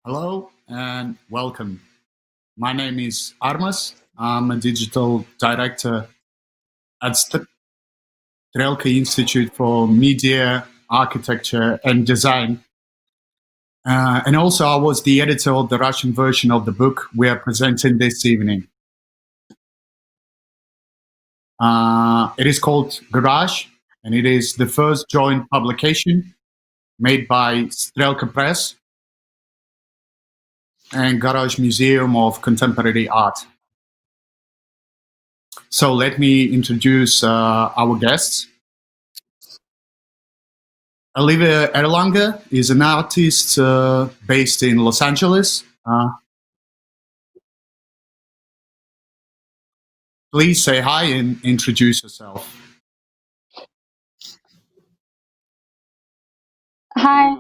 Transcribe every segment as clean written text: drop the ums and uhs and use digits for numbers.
Hello and welcome. My name is Armas. I'm a digital director at Strelka Institute for Media, Architecture and Design. And also, I was the editor of the Russian version of the book we are presenting this evening. It is called Garage, and it is the first joint publication made by Strelka Press and Garage Museum of Contemporary Art. So let me introduce our guests. Olivia Erlanger is an artist based in Los Angeles. Please say hi and introduce yourself. Hi.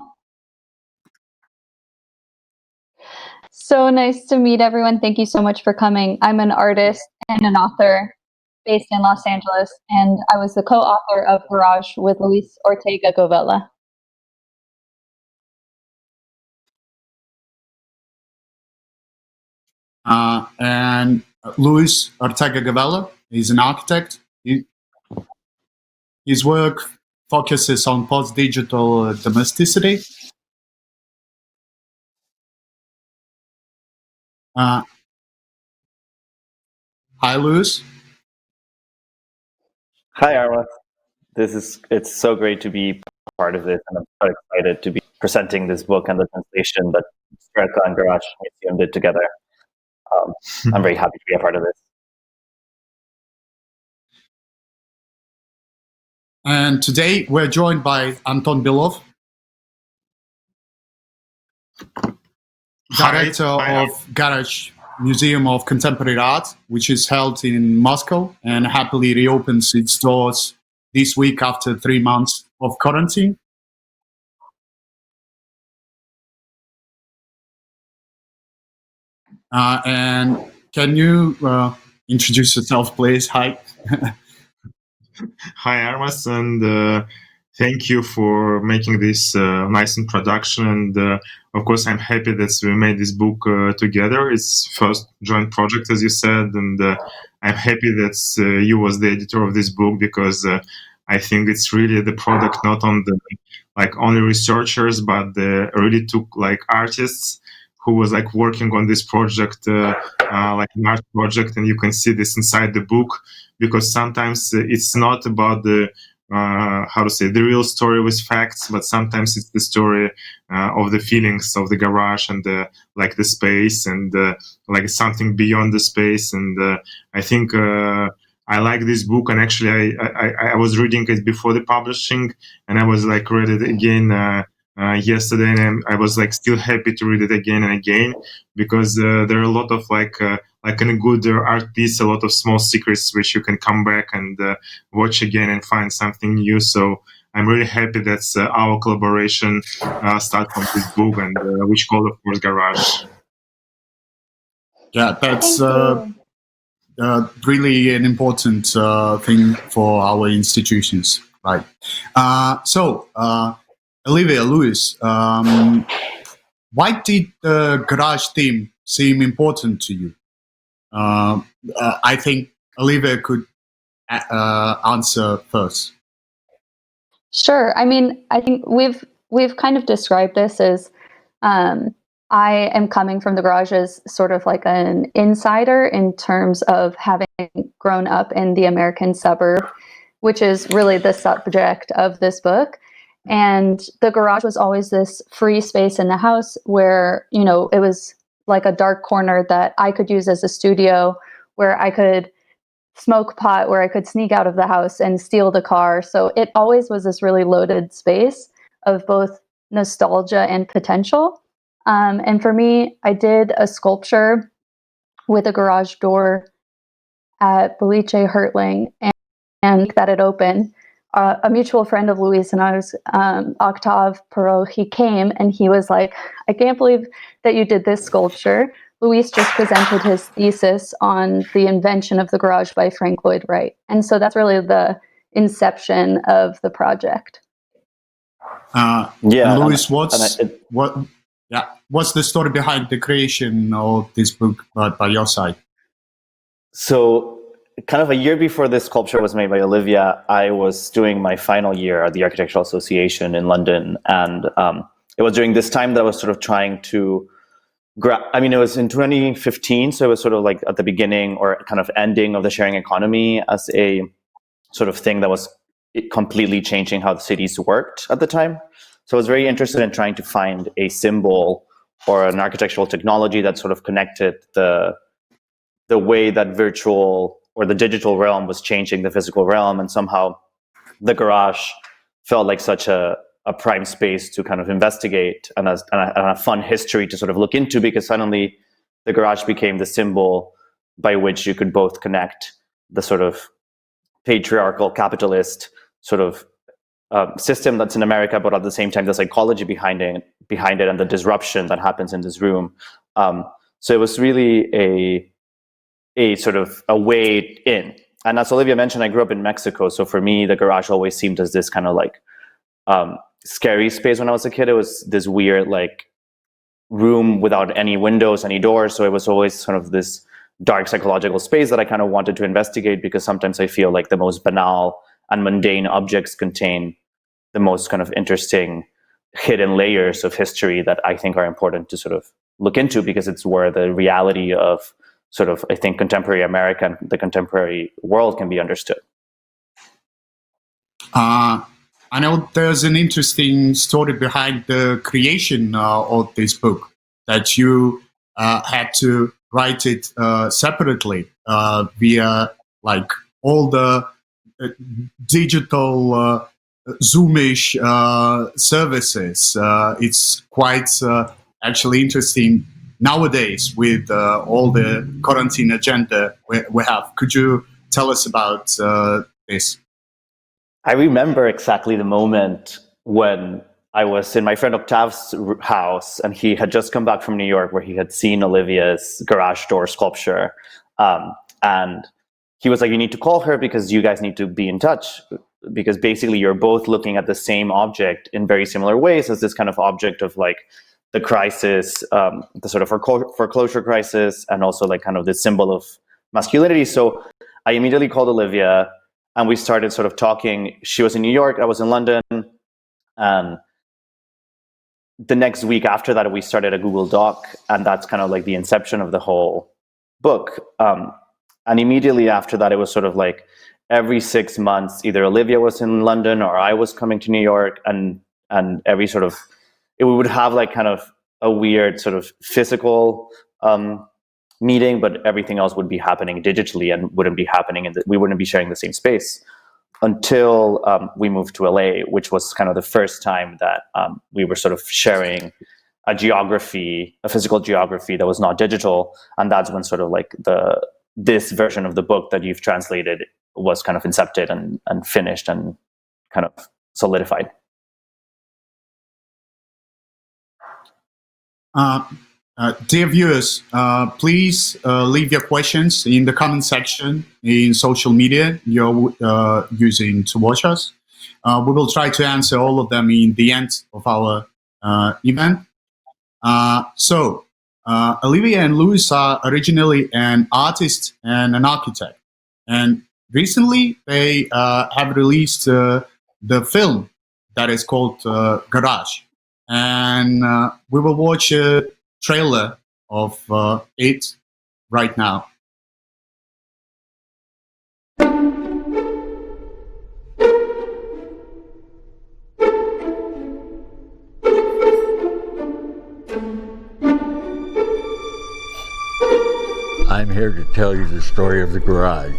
So nice to meet everyone. Thank you so much for coming. I'm an artist and an author based in Los Angeles, and I was the co-author of Garage with Luis Ortega Govela. And Luis Ortega Govela is an architect. His work focuses on post-digital domesticity. Hi, Luis. Hi, Armas. It's so great to be part of this, and I'm so excited to be presenting this book and the translation that Strelka and Garage Museum did together. I'm very happy to be a part of this. And today we're joined by Anton Belov, director of Garage Museum of Contemporary Art, which is held in Moscow and happily reopens its doors this week after 3 months of quarantine. And can you introduce yourself, please? Hi. Hi, Armas, and thank you for making this nice introduction. And of course, I'm happy that we made this book together. It's first joint project, as you said, and I'm happy that you was the editor of this book, because I think it's really the product not on the only researchers, but really took artists who was working on this project, like an art project, and you can see this inside the book, because sometimes it's not about the the real story with facts, but sometimes it's the story of the feelings of the garage and the space and something beyond the space. And I think I like this book, and actually I was reading it before the publishing, and I was read it again yesterday, and I was still happy to read it again and again, because there are a lot of in a good art piece, a lot of small secrets which you can come back and watch again and find something new. So I'm really happy that our collaboration starts from this book, and which called, of course, Garage. Yeah, that's really an important thing for our institutions, right? Olivia, Luis, why did the garage theme seem important to you? I think Olivia could answer first. Sure. I mean, I think we've kind of described this as I am coming from the garage as sort of like an insider in terms of having grown up in the American suburb, which is really the subject of this book. And the garage was always this free space in the house where, it was like a dark corner that I could use as a studio, where I could smoke pot, where I could sneak out of the house and steal the car. So it always was this really loaded space of both nostalgia and potential. And for me, I did a sculpture with a garage door at Boliche Hertling, and that it opened. A mutual friend of Luis and ours, Octave Perot, he came and he was like, I can't believe that you did this sculpture. Luis just presented his thesis on the invention of the garage by Frank Lloyd Wright. And so that's really the inception of the project. Luis, Yeah. What's the story behind the creation of this book by your side? So kind of a year before this sculpture was made by Olivia, I was doing my final year at the Architectural Association in London. And it was during this time that I was sort of trying to it was in 2015. So it was sort of like at the beginning or kind of ending of the sharing economy as a sort of thing that was completely changing how the cities worked at the time. So I was very interested in trying to find a symbol or an architectural technology that sort of connected the way that virtual or the digital realm was changing the physical realm, and somehow the garage felt like such a prime space to kind of investigate and a fun history to sort of look into, because suddenly the garage became the symbol by which you could both connect the sort of patriarchal capitalist sort of system that's in America, but at the same time the psychology behind it and the disruption that happens in this room. So it was really a sort of a way in. And as Olivia mentioned, I grew up in Mexico, so for me the garage always seemed as this kind of like scary space when I was a kid. It was this weird like room without any windows, any doors, so it was always sort of this dark psychological space that I kind of wanted to investigate, because sometimes I feel like the most banal and mundane objects contain the most kind of interesting hidden layers of history that I think are important to sort of look into, because it's where the reality of sort of, I think, contemporary America and the contemporary world can be understood. I know there's an interesting story behind the creation of this book, that you had to write it separately via like all the digital Zoomish services. It's quite actually interesting nowadays with all the quarantine agenda we have. Could you tell us about this? I remember exactly the moment when I was in my friend Octave's house, and he had just come back from New York, where he had seen Olivia's garage door sculpture. And he was like, you need to call her because you guys need to be in touch, because basically you're both looking at the same object in very similar ways, as this kind of object of like the crisis, the sort of foreclosure crisis, and also like kind of this symbol of masculinity. So I immediately called Olivia, and we started sort of talking. She was in New York, I was in London. And the next week after that, we started a Google Doc, and that's kind of like the inception of the whole book. And immediately after that, it was sort of like every 6 months, either Olivia was in London or I was coming to New York, and every sort of, we would have like kind of a weird sort of physical meeting, but everything else would be happening digitally and wouldn't be happening, we wouldn't be sharing the same space until we moved to LA, which was kind of the first time that we were sort of sharing a geography, a physical geography that was not digital. And that's when sort of like this version of the book that you've translated was kind of incepted and finished and kind of solidified. Dear viewers, please leave your questions in the comment section in social media you're using to watch us. We will try to answer all of them in the end of our event. So Olivia and Louis are originally an artist and an architect. And recently they have released the film that is called Garage. And we will watch a trailer of it right now. I'm here to tell you the story of the garage.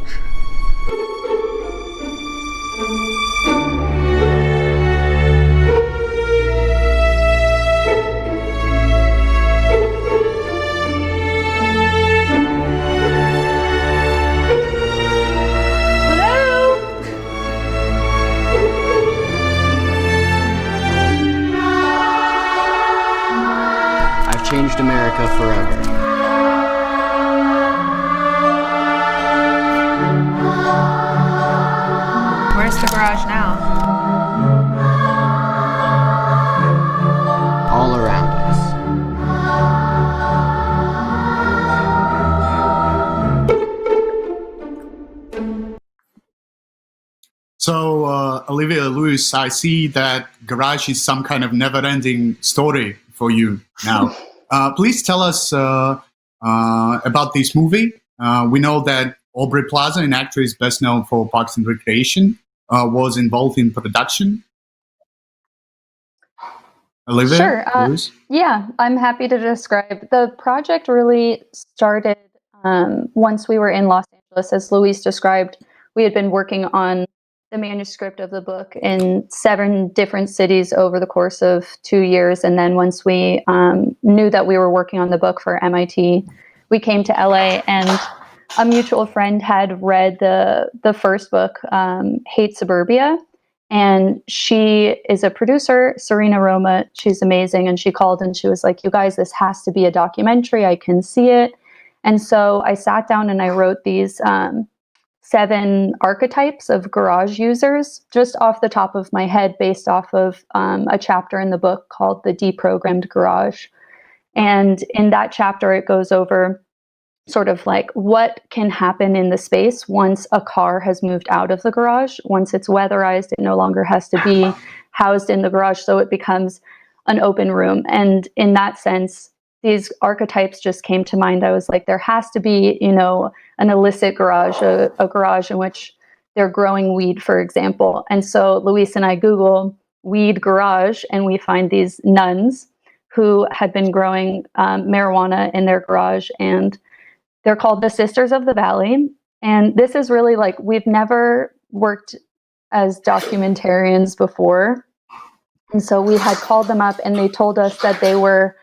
Changed America forever. Where's the garage now? All around us. Olivia Lewis, I see that Garage is some kind of never-ending story for you now. Please tell us about this movie. We know that Aubrey Plaza, an actress best known for Parks and Recreation, was involved in production. Olivia? Sure. Yeah, I'm happy to describe. The project really started once we were in Los Angeles. As Luis described, we had been working on the manuscript of the book in 7 different cities over the course of 2 years. And then once we knew that we were working on the book for MIT, we came to LA, and a mutual friend had read the first book, Hate Suburbia. And she is a producer, Serena Roma. She's amazing. And she called and she was like, you guys, this has to be a documentary. I can see it. And so I sat down and I wrote these 7 archetypes of garage users just off the top of my head, based off of a chapter in the book called The Deprogrammed Garage. And in that chapter, it goes over sort of like what can happen in the space once a car has moved out of the garage. Once it's weatherized, it no longer has to be housed in the garage, so it becomes an open room. And in that sense, these archetypes just came to mind. I was like, there has to be, an illicit garage, a garage in which they're growing weed, for example. And so Luis and I Google weed garage, and we find these nuns who had been growing marijuana in their garage, and they're called the Sisters of the Valley. And this is really like, we've never worked as documentarians before. And so we had called them up, and they told us that they were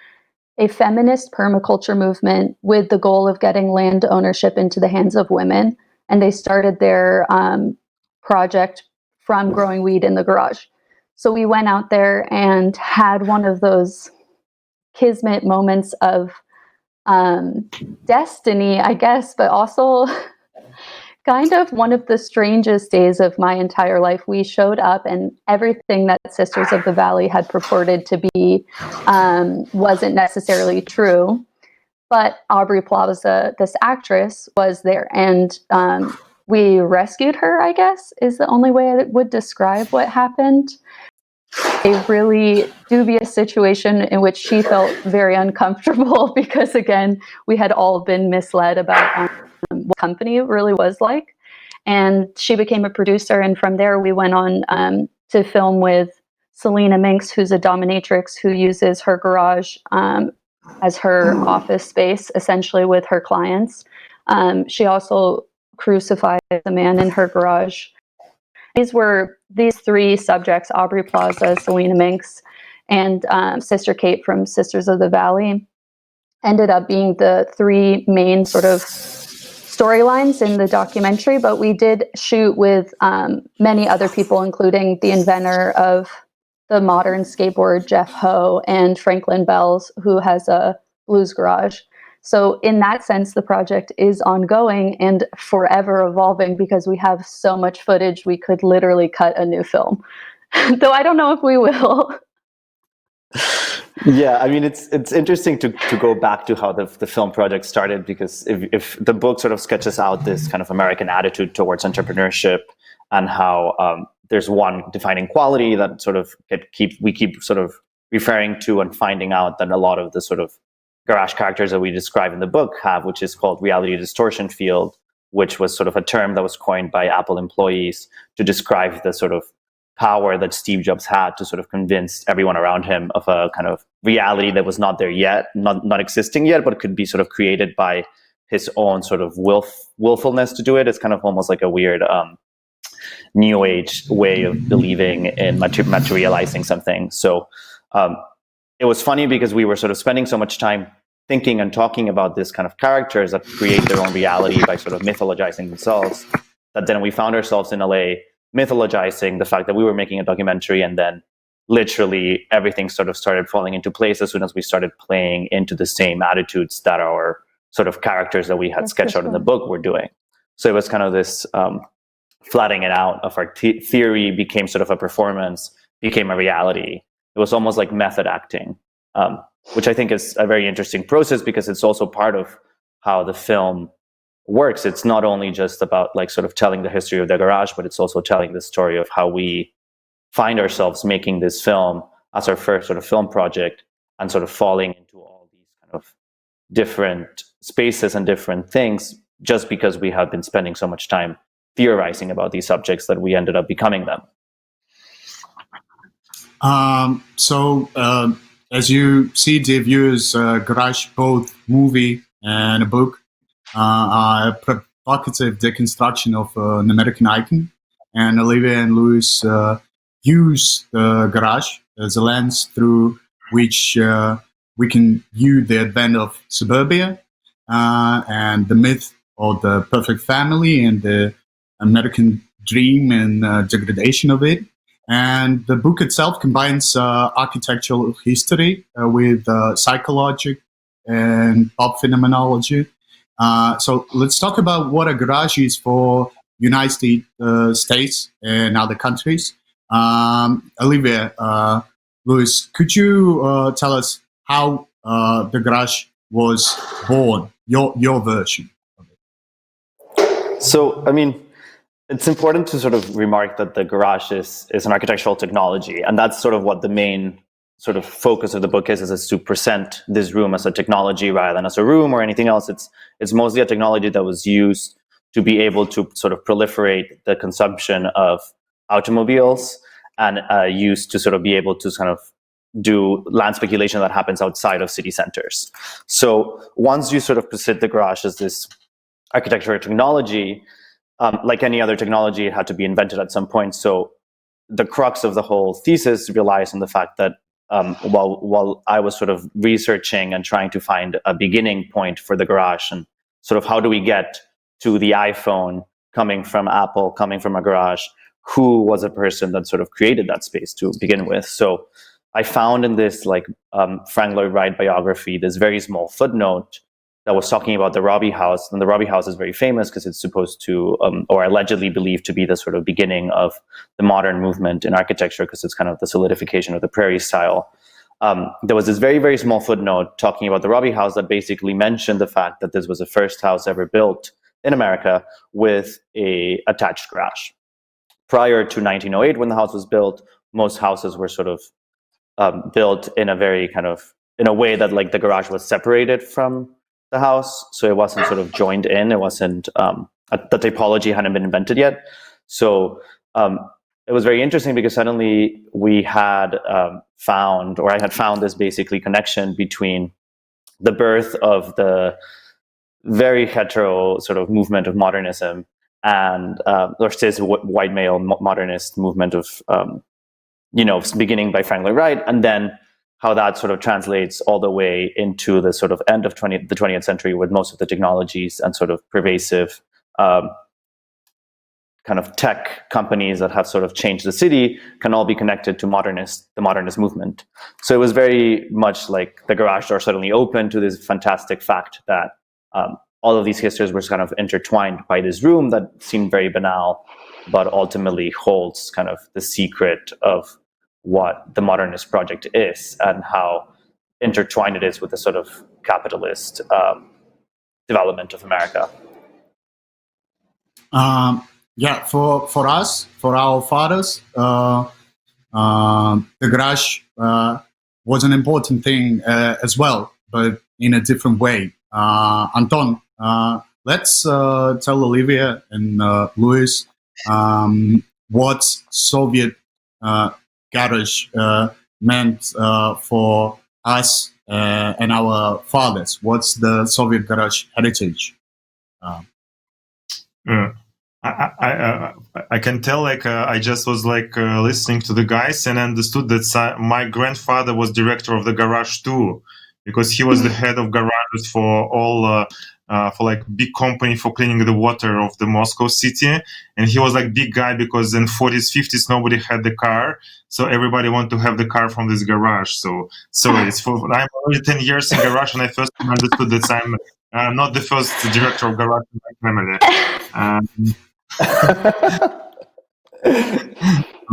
a feminist permaculture movement with the goal of getting land ownership into the hands of women. And they started their project from growing weed in the garage. So we went out there and had one of those kismet moments of destiny, I guess, but also kind of one of the strangest days of my entire life. We showed up, and everything that Sisters of the Valley had purported to be wasn't necessarily true. But Aubrey Plaza, this actress, was there, and we rescued her, I guess, is the only way I would describe what happened. A really dubious situation in which she felt very uncomfortable because, again, we had all been misled about what company really was like. And she became a producer. And from there, we went on to film with Selena Minks, who's a dominatrix who uses her garage as her office space, essentially, with her clients. She also crucified a man in her garage. These 3 subjects, Aubrey Plaza, Selena Minks, and Sister Kate from Sisters of the Valley, ended up being the 3 main sort of storylines in the documentary. But we did shoot with many other people, including the inventor of the modern skateboard, Jeff Ho, and Franklin Bells, who has a blues garage. So in that sense, the project is ongoing and forever evolving, because we have so much footage, we could literally cut a new film. Though I don't know if we will. Yeah, I mean, it's interesting to go back to how the film project started, because if the book sort of sketches out this kind of American attitude towards entrepreneurship, and how there's one defining quality that sort of we keep sort of referring to and finding out that a lot of the sort of garage characters that we describe in the book have, which is called reality distortion field, which was sort of a term that was coined by Apple employees to describe the sort of power that Steve Jobs had to sort of convince everyone around him of a kind of reality that was not there yet, not existing yet, but could be sort of created by his own sort of willfulness to do it. It's kind of almost like a weird new age way of believing in materializing something. So it was funny because we were sort of spending so much time thinking and talking about this kind of characters that create their own reality by sort of mythologizing themselves, that then we found ourselves in LA mythologizing the fact that we were making a documentary, and then literally everything sort of started falling into place as soon as we started playing into the same attitudes that our sort of characters that we had sketched out in the book were doing. So it was kind of this flattening it out of our theory became sort of a performance, became a reality. It was almost like method acting, which I think is a very interesting process, because it's also part of how the film works. It's not only just about like sort of telling the history of the garage, but it's also telling the story of how we find ourselves making this film as our first sort of film project and sort of falling into all these kind of different spaces and different things just because we have been spending so much time theorizing about these subjects that we ended up becoming them. As you see, the viewers, Garage, both movie and a book, a provocative deconstruction of an American icon. And Olivia and Louis use the garage as a lens through which we can view the advent of suburbia and the myth of the perfect family and the American dream and degradation of it. And the book itself combines architectural history with psychology and pop phenomenology. So let's talk about what a garage is for United States and other countries. Olivia, Louis, could you tell us how the garage was born, your version of it? So, I mean, it's important to sort of remark that the garage is an architectural technology, and that's sort of what the main sort of focus of the book is to present this room as a technology rather than as a room or anything else. It's mostly a technology that was used to be able to sort of proliferate the consumption of automobiles and used to sort of be able to kind of do land speculation that happens outside of city centers. So once you sort of present the garage as this architectural technology, like any other technology, it had to be invented at some point. So the crux of the whole thesis relies on the fact that while I was sort of researching and trying to find a beginning point for the garage and sort of how do we get to the iPhone coming from Apple, coming from a garage, who was a person that sort of created that space to begin with. So I found in this like Frank Lloyd Wright biography, this very small footnote that was talking about the Robbie House. And the Robbie House is very famous because it's supposed to, or allegedly believed to be the sort of beginning of the modern movement in architecture because it's kind of the solidification of the prairie style. There was this very, very small footnote talking about the Robbie House that basically mentioned the fact that this was the first house ever built in America with a attached garage. Prior to 1908, when the house was built, most houses were sort of built in a very kind of, in a way that like the garage was separated from the house, so it wasn't sort of joined in. It wasn't the typology hadn't been invented yet. So it was very interesting because suddenly we had found, or I had found this basically connection between the birth of the very hetero sort of movement of modernism and or this white male modernist movement of beginning by Frank Lloyd Wright, and then how that sort of translates all the way into the sort of end of the 20th century with most of the technologies and sort of pervasive kind of tech companies that have sort of changed the city can all be connected to the modernist movement. So it was very much like the garage door suddenly opened to this fantastic fact that all of these histories were kind of intertwined by this room that seemed very banal, but ultimately holds kind of the secret of what the modernist project is and how intertwined it is with the sort of capitalist development of America. For us, for our fathers, the garage was an important thing as well, but in a different way. Anton, let's tell Olivia and Louis what Soviet garage meant for us and our fathers. What's the Soviet garage heritage? I can tell, like, I just was like listening to the guys and understood that my grandfather was director of the garage too, because he was the head of garages for all for like big company for cleaning the water of the Moscow city. And he was like big guy because in 40s, 50s, nobody had the car. So everybody wanted to have the car from this garage. So it's I'm already 10 years in garage and I first understood that I'm not the first director of garage in my family.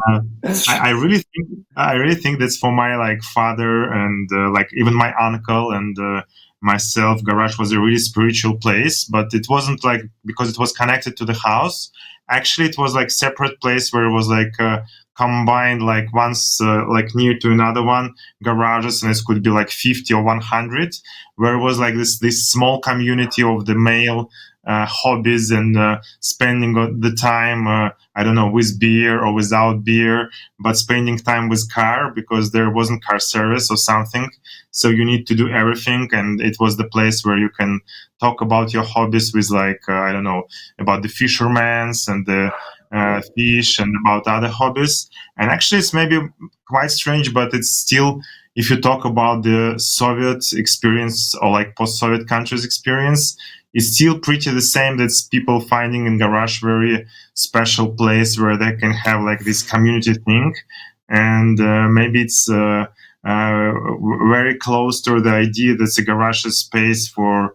I really think that's for my like father and like even my uncle and myself. Garage was a really spiritual place, but it wasn't like because it was connected to the house. Actually, it was like separate place where it was like combined like once like near to another one garages, and it could be like 50 or 100, where it was like this small community of the male hobbies and spending the time I don't know, with beer or without beer, but spending time with car because there wasn't car service or something. So you need to do everything, and it was the place where you can talk about your hobbies with like I don't know, about the fishermen's and the fish and about other hobbies. And actually, it's maybe quite strange, but it's still, if you talk about the Soviet experience or like post-Soviet countries experience, it's still pretty the same. That's people finding in garage very special place where they can have like this community thing, and maybe it's very close to the idea that the garage is space for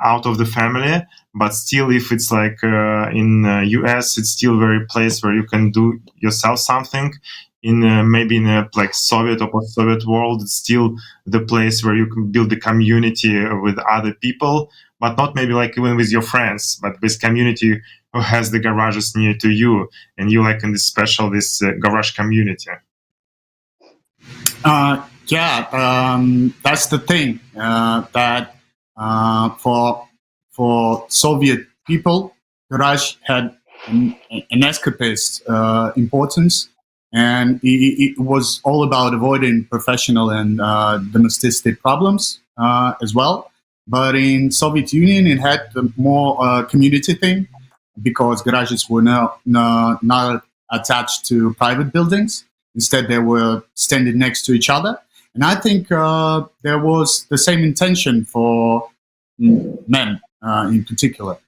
out of the family. But still, if it's like in US, it's still very place where you can do yourself something. In maybe in a like Soviet or post-Soviet world, it's still the place where you can build the community with other people, but not maybe like even with your friends, but with community who has the garages near to you, and you like in this special garage community. That's the thing that for Soviet people, garage had an escapist importance, and it was all about avoiding professional and domestic problems as well. But in Soviet Union, it had more community thing because garages were not attached to private buildings. Instead, they were standing next to each other. And I think there was the same intention for men in particular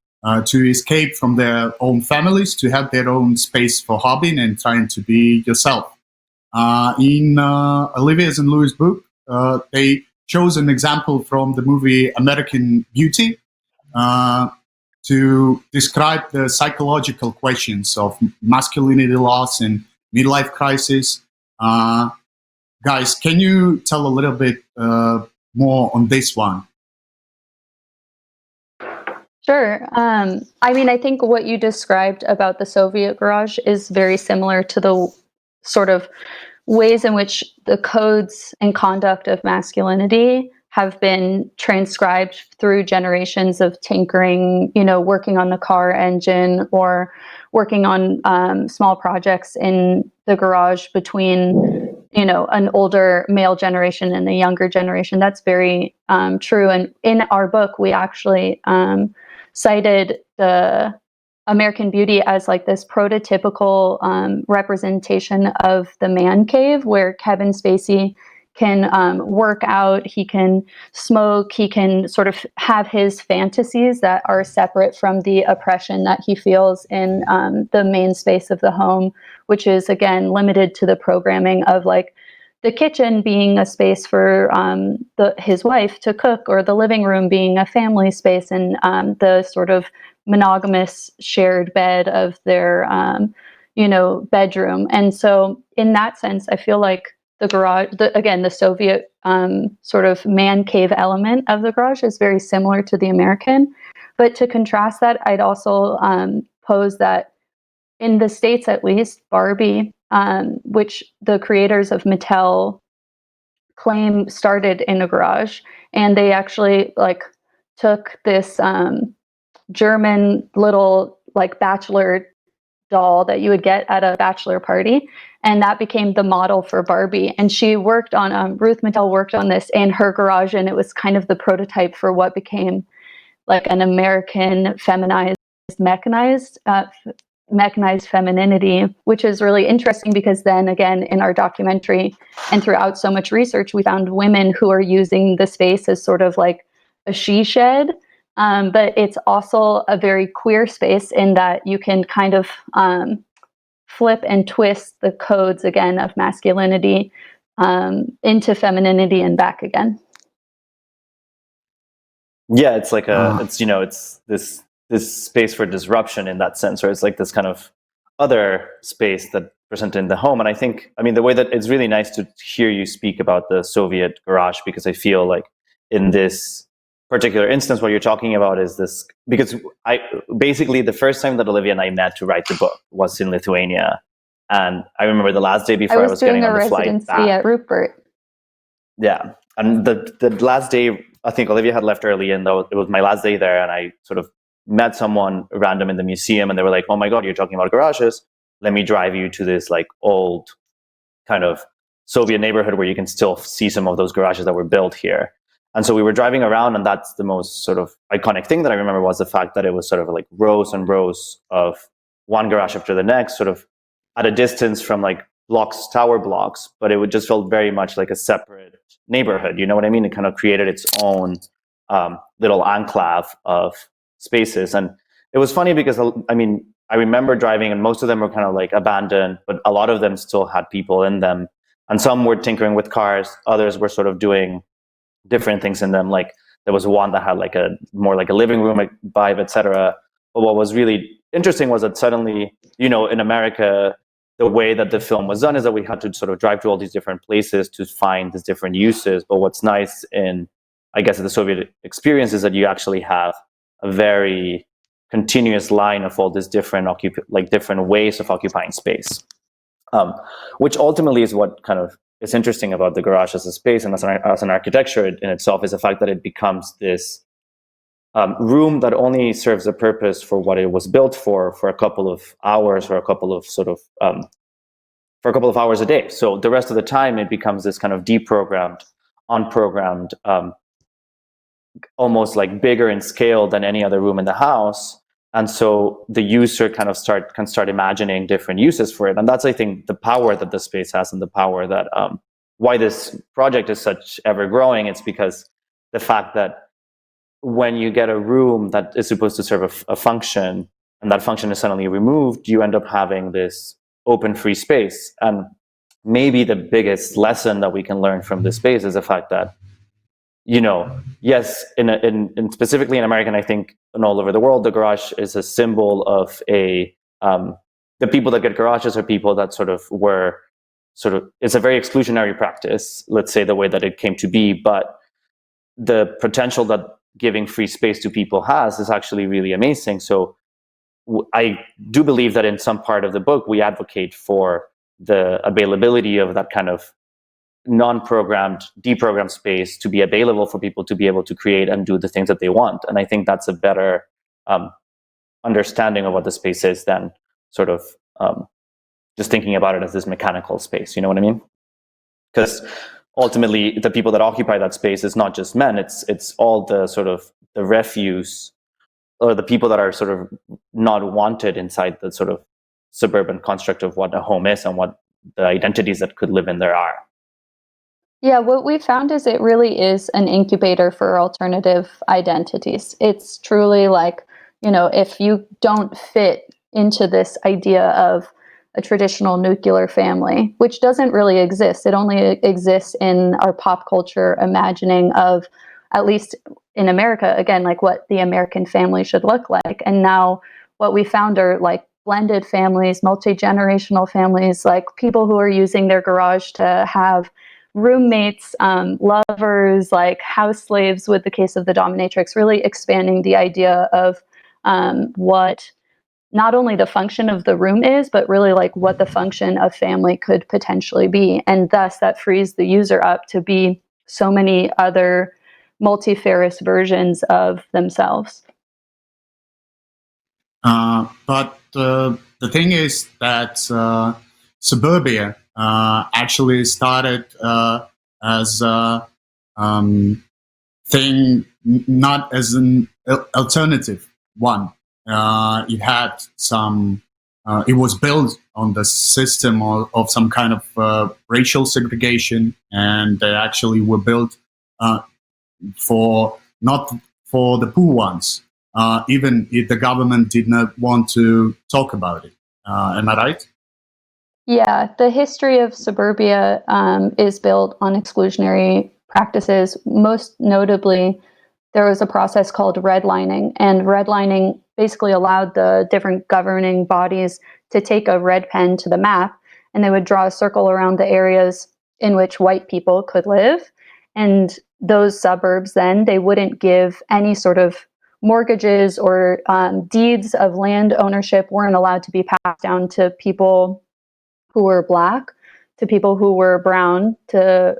to escape from their own families, to have their own space for hobbying and trying to be yourself. In Olivia's and Louis' book, they chose an example from the movie American Beauty to describe the psychological questions of masculinity loss and midlife crisis. Guys, can you tell a little bit more on this one? Sure. I mean, I think what you described about the Soviet garage is very similar to the sort of ways in which the codes and conduct of masculinity have been transcribed through generations of tinkering, working on the car engine or working on small projects in the garage between, an older male generation and a younger generation. That's very true. And in our book, we actually cited the American Beauty as like this prototypical representation of the man cave, where Kevin Spacey can work out, he can smoke, he can sort of have his fantasies that are separate from the oppression that he feels in the main space of the home, which is again limited to the programming of like the kitchen being a space for his wife to cook, or the living room being a family space, and the sort of monogamous shared bed of their bedroom. And so in that sense, I feel like the garage, the Soviet sort of man cave element of the garage is very similar to the American. But to contrast that, I'd also pose that in the States, at least, Barbie, which the creators of Mattel claim started in a garage, and they actually like took this German little like bachelor doll that you would get at a bachelor party, and that became the model for Barbie. And she worked on Ruth Mattel worked on this in her garage, and it was kind of the prototype for what became like an American feminized mechanized femininity, which is really interesting because then again in our documentary and throughout so much research, we found women who are using the space as sort of like a she shed. But it's also a very queer space in that you can kind of flip and twist the codes again of masculinity into femininity and back again. Yeah, it's like it's this space for disruption in that sense, or it's like this kind of other space that present in the home. And I think, I mean, the way that it's really nice to hear you speak about the Soviet garage, because I feel like in this particular instance, what you're talking about is this, because I basically the first time that Olivia and I met to write the book was in Lithuania. And I remember the last day before I was getting on the flight doing a residency back. at Rupert. Yeah. And the last day, I think Olivia had left early, and it was my last day there, and I sort of met someone random in the museum, and they were like, "Oh my God, you're talking about garages. Let me drive you to this like old kind of Soviet neighborhood where you can still see some of those garages that were built here." And so we were driving around, and that's the most sort of iconic thing that I remember was the fact that it was sort of like rows and rows of one garage after the next, sort of at a distance from like tower blocks, but it would just felt very much like a separate neighborhood. You know what I mean? It kind of created its own little enclave of spaces. And it was funny because, I mean, I remember driving, and most of them were kind of like abandoned, but a lot of them still had people in them. And some were tinkering with cars. Others were sort of doing different things in them. Like there was one that had like more like a living room vibe, etc. But what was really interesting was that suddenly, you know, in America, the way that the film was done is that we had to sort of drive to all these different places to find these different uses. But what's nice in, I guess, the Soviet experience is that you actually have a very continuous line of all these different different ways of occupying space, which ultimately is what kind of is interesting about the garage as a space and as an architecture in itself, is the fact that it becomes this room that only serves a purpose for what it was built for a couple of hours, or a couple of hours a day. So the rest of the time, it becomes this kind of deprogrammed, unprogrammed, almost like bigger in scale than any other room in the house. And so the user kind of can start imagining different uses for it. And that's, I think, the power that the space has, and the power that why this project is such ever growing. It's because the fact that when you get a room that is supposed to serve a function, and that function is suddenly removed, you end up having this open free space. And maybe the biggest lesson that we can learn from this space is the fact that, you know, yes, in specifically in America, and I think and all over the world, the garage is a symbol of the people that get garages are people that it's a very exclusionary practice, let's say, the way that it came to be. But the potential that giving free space to people has is actually really amazing. So I do believe that in some part of the book, we advocate for the availability of that kind of non-programmed, deprogrammed space to be available for people to be able to create and do the things that they want. And I think that's a better understanding of what the space is than sort of just thinking about it as this mechanical space. You know what I mean? Because ultimately, the people that occupy that space is not just men. It's all the sort of the refuse, or the people that are sort of not wanted inside the sort of suburban construct of what a home is and what the identities that could live in there are. Yeah, what we found is it really is an incubator for alternative identities. It's truly like, you know, if you don't fit into this idea of a traditional nuclear family, which doesn't really exist. It only exists in our pop culture imagining of, at least in America, again, like what the American family should look like. And now what we found are like blended families, multi-generational families, like people who are using their garage to have roommates, lovers, like house slaves with the case of the dominatrix, really expanding the idea of what not only the function of the room is, but really like what the function of family could potentially be. And thus that frees the user up to be so many other multifarious versions of themselves. But the thing is that suburbia actually started as a thing, not as an alternative one. It had some. It was built on the system of some kind of racial segregation, and they actually were built for not for the poor ones. Even if the government did not want to talk about it. Am I right? Yeah, the history of suburbia is built on exclusionary practices. Most notably, there was a process called redlining, and redlining basically allowed the different governing bodies to take a red pen to the map and they would draw a circle around the areas in which white people could live. And those suburbs then, they wouldn't give any sort of mortgages or deeds of land ownership weren't allowed to be passed down to people who were Black, to people who were brown, to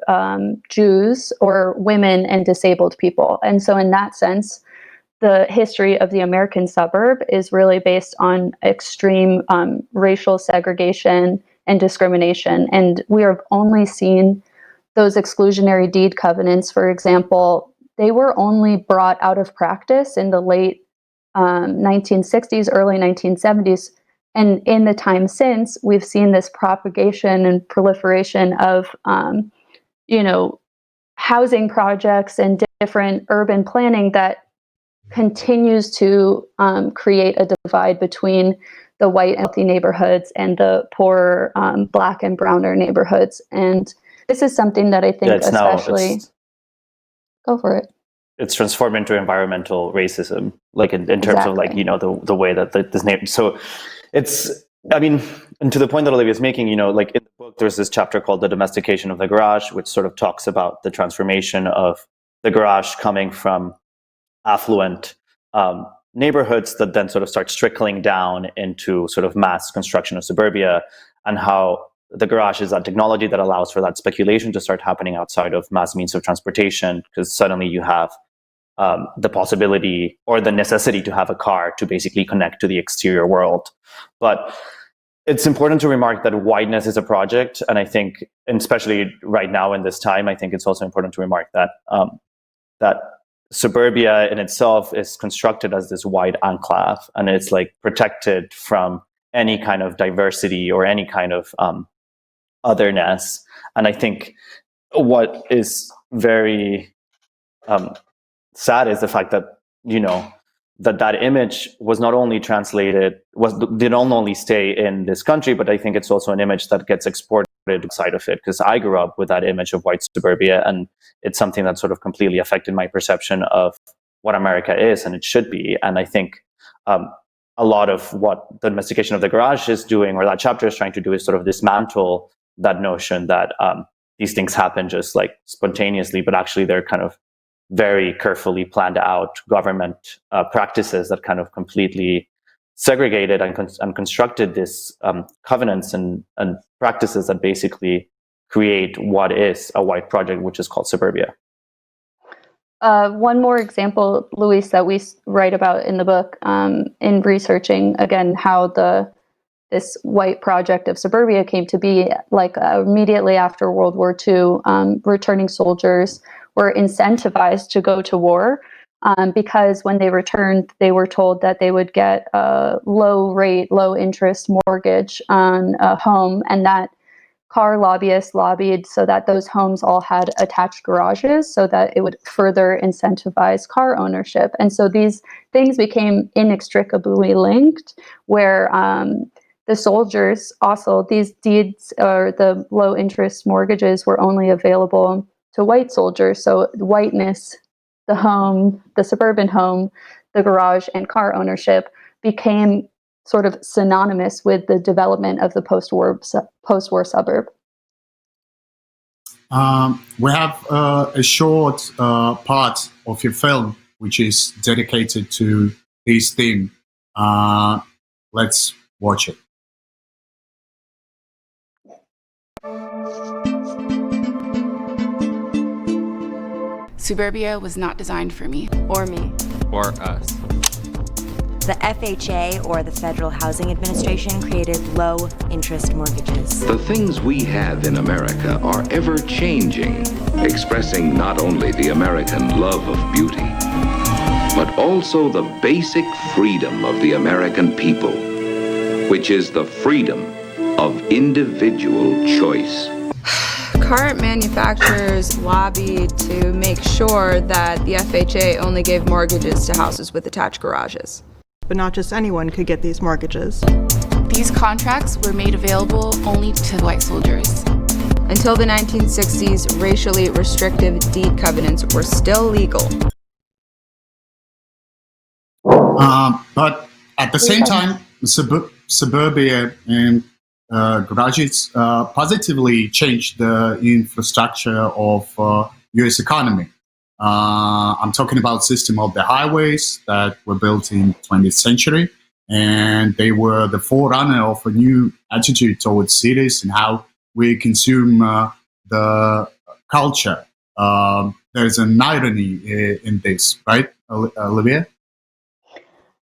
Jews or women and disabled people. And so in that sense, the history of the American suburb is really based on extreme racial segregation and discrimination. And we have only seen those exclusionary deed covenants, for example, they were only brought out of practice in the late 1960s, early 1970s. And in the time since, we've seen this propagation and proliferation of, housing projects and different urban planning that continues to create a divide between the white and wealthy neighborhoods and the poorer Black and browner neighborhoods. And this is something that I think go for it. It's transformed into environmental racism, like in terms of like, the way that this name. So and to the point that Olivia is making, like in the book, there's this chapter called The Domestication of the Garage, which sort of talks about the transformation of the garage coming from affluent neighborhoods that then sort of starts trickling down into sort of mass construction of suburbia, and how the garage is that technology that allows for that speculation to start happening outside of mass means of transportation, because suddenly you have the possibility or the necessity to have a car to basically connect to the exterior world. But it's important to remark that whiteness is a project, and I think, and especially right now in this time, I think it's also important to remark that that suburbia in itself is constructed as this white enclave, and it's like protected from any kind of diversity or any kind of otherness. And I think what is very sad is the fact that that image was not only translated, did not only stay in this country, but I think it's also an image that gets exported outside of it, because I grew up with that image of white suburbia, and it's something that sort of completely affected my perception of what America is and it should be. And I think a lot of what the Domestication of the Garage is doing, or that chapter is trying to do, is sort of dismantle that notion that these things happen just like spontaneously, but actually they're kind of very carefully planned out government practices that kind of completely segregated and constructed this covenants and practices that basically create what is a white project, which is called suburbia. One more example, Luis, that we write about in the book, in researching again how this white project of suburbia came to be, like immediately after World War II, returning soldiers were incentivized to go to war because when they returned, they were told that they would get a low interest mortgage on a home, and that car lobbyists lobbied so that those homes all had attached garages so that it would further incentivize car ownership. And so these things became inextricably linked, where the soldiers also, these deeds or the low interest mortgages were only available to white soldiers. So whiteness, the home, the suburban home, the garage, and car ownership became sort of synonymous with the development of the post-war suburb. We have a short part of your film which is dedicated to this theme. Let's watch it. Suburbia was not designed for me. Or me. Or us. The FHA, or the Federal Housing Administration, created low-interest mortgages. The things we have in America are ever-changing, expressing not only the American love of beauty, but also the basic freedom of the American people, which is the freedom of individual choice. Car manufacturers lobbied to make sure that the FHA only gave mortgages to houses with attached garages. But not just anyone could get these mortgages. These contracts were made available only to white soldiers. Until the 1960s, racially restrictive deed covenants were still legal. But at the same time, suburbia garages positively changed the infrastructure of U.S. economy. I'm talking about system of the highways that were built in 20th century, and they were the forerunner of a new attitude towards cities and how we consume the culture. There's an irony in this, right, Olivia?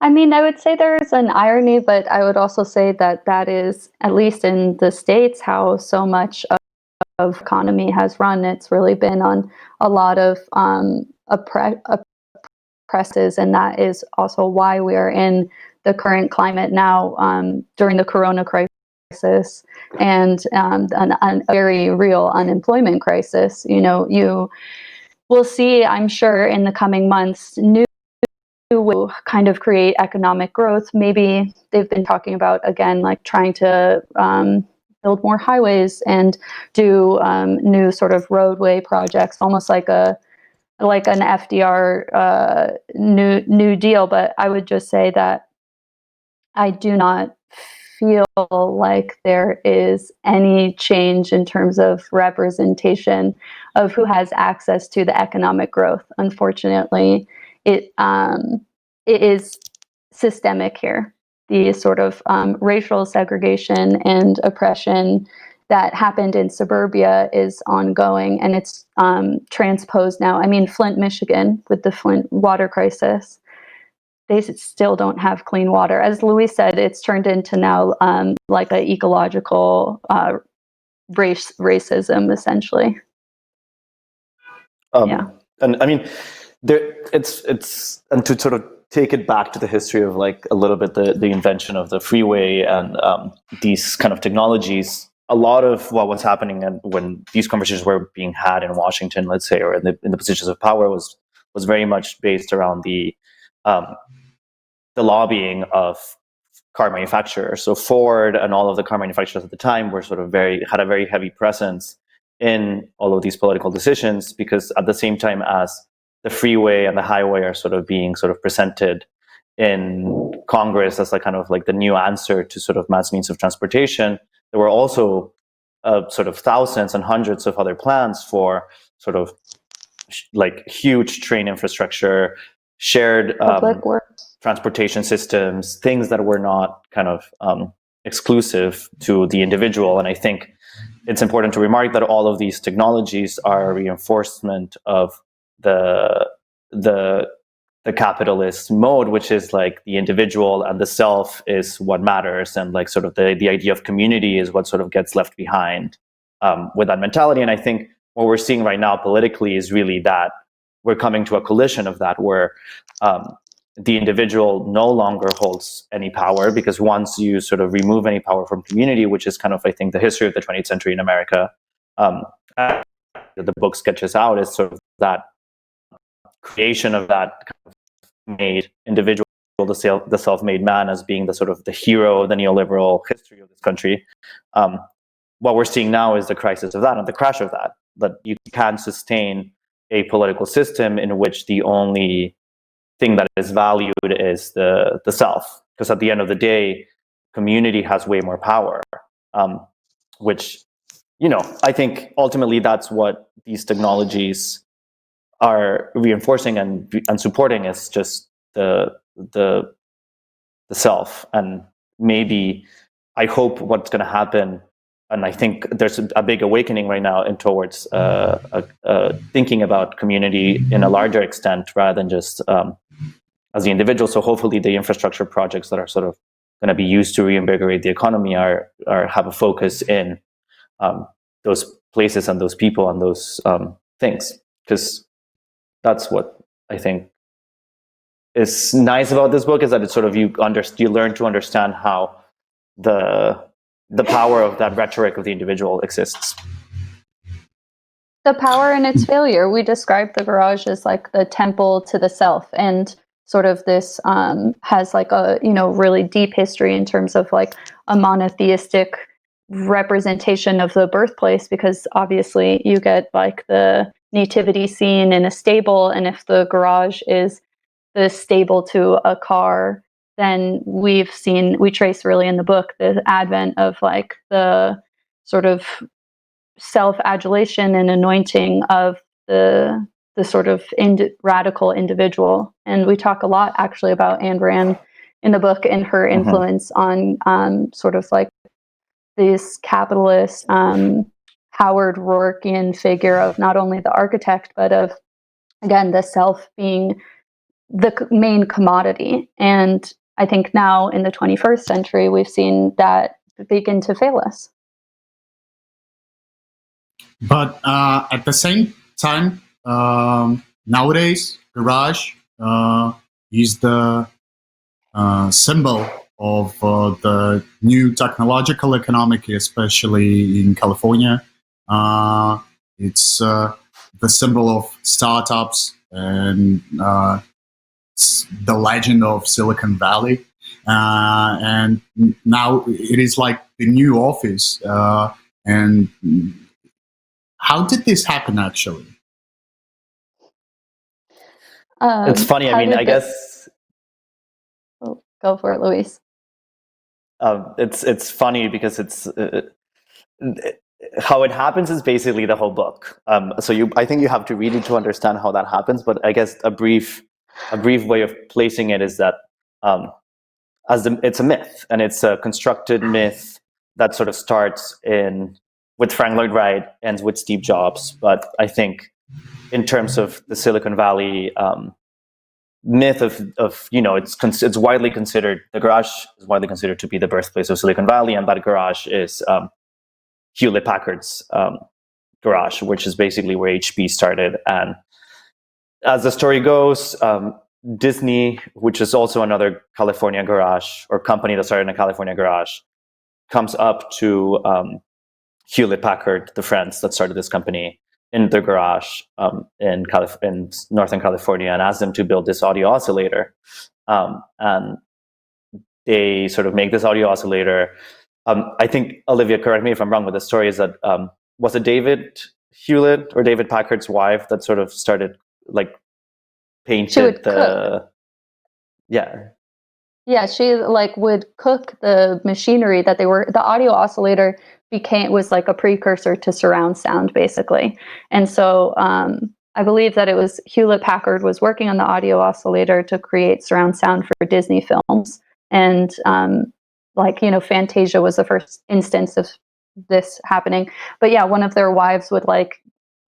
I mean, I would say there's an irony, but I would also say that that is, at least in the States, how so much of economy has run. It's really been on a lot of oppresses, and that is also why we are in the current climate now during the corona crisis and a very real unemployment crisis. You know, you will see, I'm sure, in the coming months, new will kind of create economic growth. Maybe they've been talking about, again, like trying to build more highways and do new sort of roadway projects, almost like an FDR new deal. But I would just say that I do not feel like there is any change in terms of representation of who has access to the economic growth. Unfortunately, it is systemic here. The sort of racial segregation and oppression that happened in suburbia is ongoing, and it's transposed now. I mean, Flint, Michigan, with the Flint water crisis, they still don't have clean water. As Louis said, it's turned into now like an ecological racism, essentially. Yeah. And I mean, it's and to sort of take it back to the history of like a little bit the invention of the freeway and these kind of technologies. A lot of what was happening and when these conversations were being had in Washington, let's say, or in the positions of power, was very much based around the lobbying of car manufacturers. So Ford and all of the car manufacturers at the time were sort of had a very heavy presence in all of these political decisions, because at the same time as the freeway and the highway are sort of being sort of presented in Congress as like kind of like the new answer to sort of mass means of transportation, there were also sort of thousands and hundreds of other plans for sort of like huge train infrastructure, shared transportation systems, things that were not kind of exclusive to the individual. And I think it's important to remark that all of these technologies are a reinforcement of the capitalist mode, which is like the individual and the self is what matters, and like sort of the idea of community is what sort of gets left behind with that mentality. And I think what we're seeing right now politically is really that we're coming to a collision of that, where the individual no longer holds any power, because once you sort of remove any power from community, which is kind of, I think, the history of the 20th century in America, the book sketches out, is sort of that creation of that kind of made individual, the self-made man, as being the sort of the hero of the neoliberal history of this country. What we're seeing now is the crisis of that and the crash of that, that you can't sustain a political system in which the only thing that is valued is the self, because at the end of the day, community has way more power, which, you know, I think ultimately that's what these technologies are reinforcing and supporting, is just the self. And maybe I hope what's going to happen, and I think there's a big awakening right now in towards thinking about community in a larger extent rather than just as the individual. So hopefully the infrastructure projects that are sort of going to be used to reinvigorate the economy are have a focus in those places and those people and those things, because that's what I think is nice about this book, is that it's sort of you learn to understand how the power of that rhetoric of the individual exists. The power and its failure. We describe the garage as like the temple to the self, and sort of this has like a, you know, really deep history in terms of like a monotheistic representation of the birthplace, because obviously you get like the nativity scene in a stable, and if the garage is the stable to a car, then we trace really in the book the advent of like the sort of self-adulation and anointing of the sort of radical individual. And we talk a lot actually about Ayn Rand in the book and her influence on sort of like this capitalist Howard Rorkean figure of not only the architect, but of, again, the self being the main commodity. And I think now in the 21st century, we've seen that begin to fail us. But at the same time, nowadays, garage is the symbol of the new technological economy, especially in California. It's the symbol of startups and the legend of Silicon Valley. And now it is like the new office. And how did this happen, actually? It's funny. I mean, I guess. Go for it, Luis. It's funny because it's how it happens is basically the whole book. I think you have to read it to understand how that happens. But I guess a brief way of placing it is that it's a myth, and it's a constructed myth that sort of starts with Frank Lloyd Wright, ends with Steve Jobs. But I think in terms of the Silicon Valley myth of it's widely considered, the garage is widely considered to be the birthplace of Silicon Valley, and that garage is Hewlett Packard's garage, which is basically where HP started. And as the story goes, Disney, which is also another California garage or company that started in a California garage, comes up to Hewlett Packard, the friends that started this company, in their garage in Northern California, and asks them to build this audio oscillator. And they sort of make this audio oscillator. I think, Olivia, correct me if I'm wrong, but the story is that was it David Hewlett or David Packard's wife that sort of started like painted the cook. Yeah, she like would cook the machinery that the audio oscillator was like a precursor to surround sound, basically. And so I believe that it was Hewlett Packard was working on the audio oscillator to create surround sound for Disney films. And Fantasia was the first instance of this happening. But yeah, one of their wives would like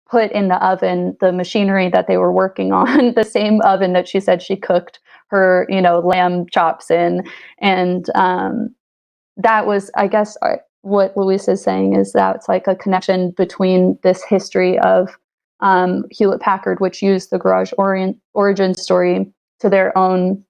put in the oven the machinery that they were working on, the same oven that she said she cooked her, lamb chops in. And that was, I guess, what Luis is saying is that it's like a connection between this history of Hewlett Packard, which used the garage origin story to their own